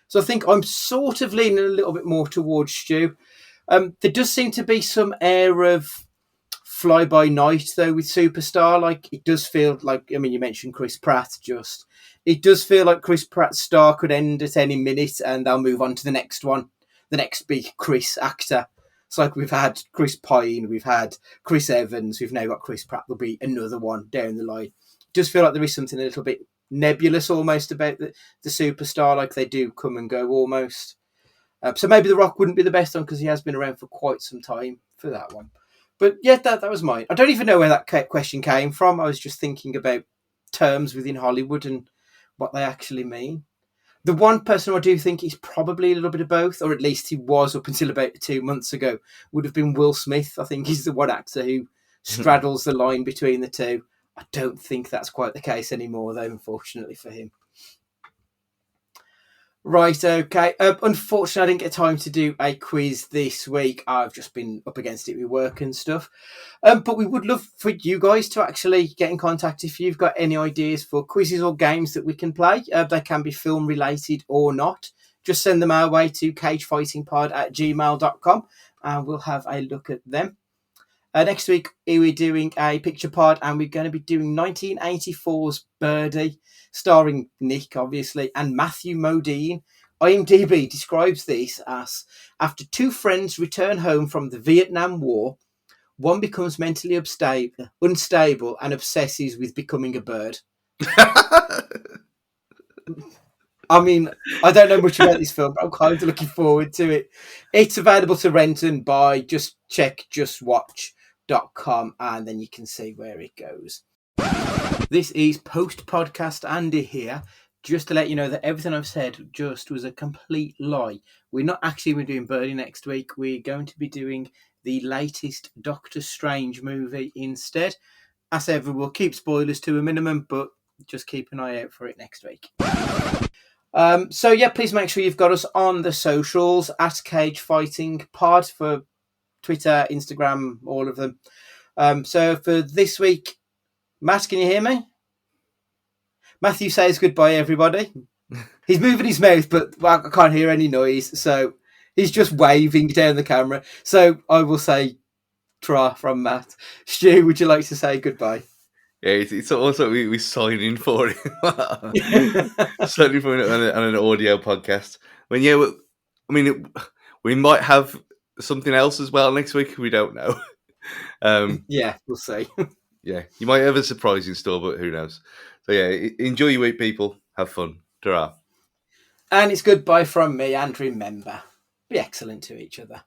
So I think I'm sort of leaning a little bit more towards Stu. There does seem to be some air of fly-by-night, though, with Superstar. Like, it does feel like, I mean, you mentioned Chris Pratt just. It does feel like Chris Pratt's star could end at any minute, and they'll move on to the next one, the next big Chris actor. It's like we've had Chris Pine, we've had Chris Evans, we've now got Chris Pratt. There'll be another one down the line. Does feel like there is something a little bit nebulous almost about the superstar, like they do come and go almost. So maybe The Rock wouldn't be the best one because he has been around for quite some time for that one. But yeah, that was mine. I don't even know where that question came from. I was just thinking about terms within Hollywood and what they actually mean. The one person I do think is probably a little bit of both, or at least he was up until about 2 months ago, would have been Will Smith. I think he's the one actor who straddles the line between the two. I don't think that's quite the case anymore, though, unfortunately for him. Right, okay. Unfortunately, I didn't get time to do a quiz this week. I've just been up against it with work and stuff. But we would love for you guys to actually get in contact if you've got any ideas for quizzes or games that we can play. They can be film related or not. Just send them our way to cagefightingpod@gmail.com and we'll have a look at them. Next week, we're doing a picture pod and we're going to be doing 1984's Birdie, starring Nick, obviously, and Matthew Modine. IMDb describes this as, after two friends return home from the Vietnam War, one becomes mentally unstable and obsesses with becoming a bird. I mean, I don't know much about this film, but I'm kind of looking forward to it. It's available to rent and buy. Just check justwatch.com and then you can see where it goes. This is post-podcast Andy here, just to let you know that everything I've said just was a complete lie. We're not actually going to be doing Birdie next week. We're going to be doing the latest Doctor Strange movie instead. As ever, we'll keep spoilers to a minimum, but just keep an eye out for it next week. So yeah, please make sure you've got us on the socials at Cage Fighting Pod for Twitter, Instagram, all of them. So for this week, Matt, can you hear me? Matthew says goodbye, everybody. He's moving his mouth, but I can't hear any noise, so he's just waving down the camera. So I will say tra from Matt. Stu, would you like to say goodbye?
Yeah, it's also we sign in for it. Signing for it on an audio podcast. I mean, we might have something else as well next week. We don't know.
Yeah, we'll see.
Yeah, you might have a surprise in store, but who knows? So yeah, enjoy your week, people. Have fun. Ta-ra.
And it's goodbye from me, and remember, be excellent to each other.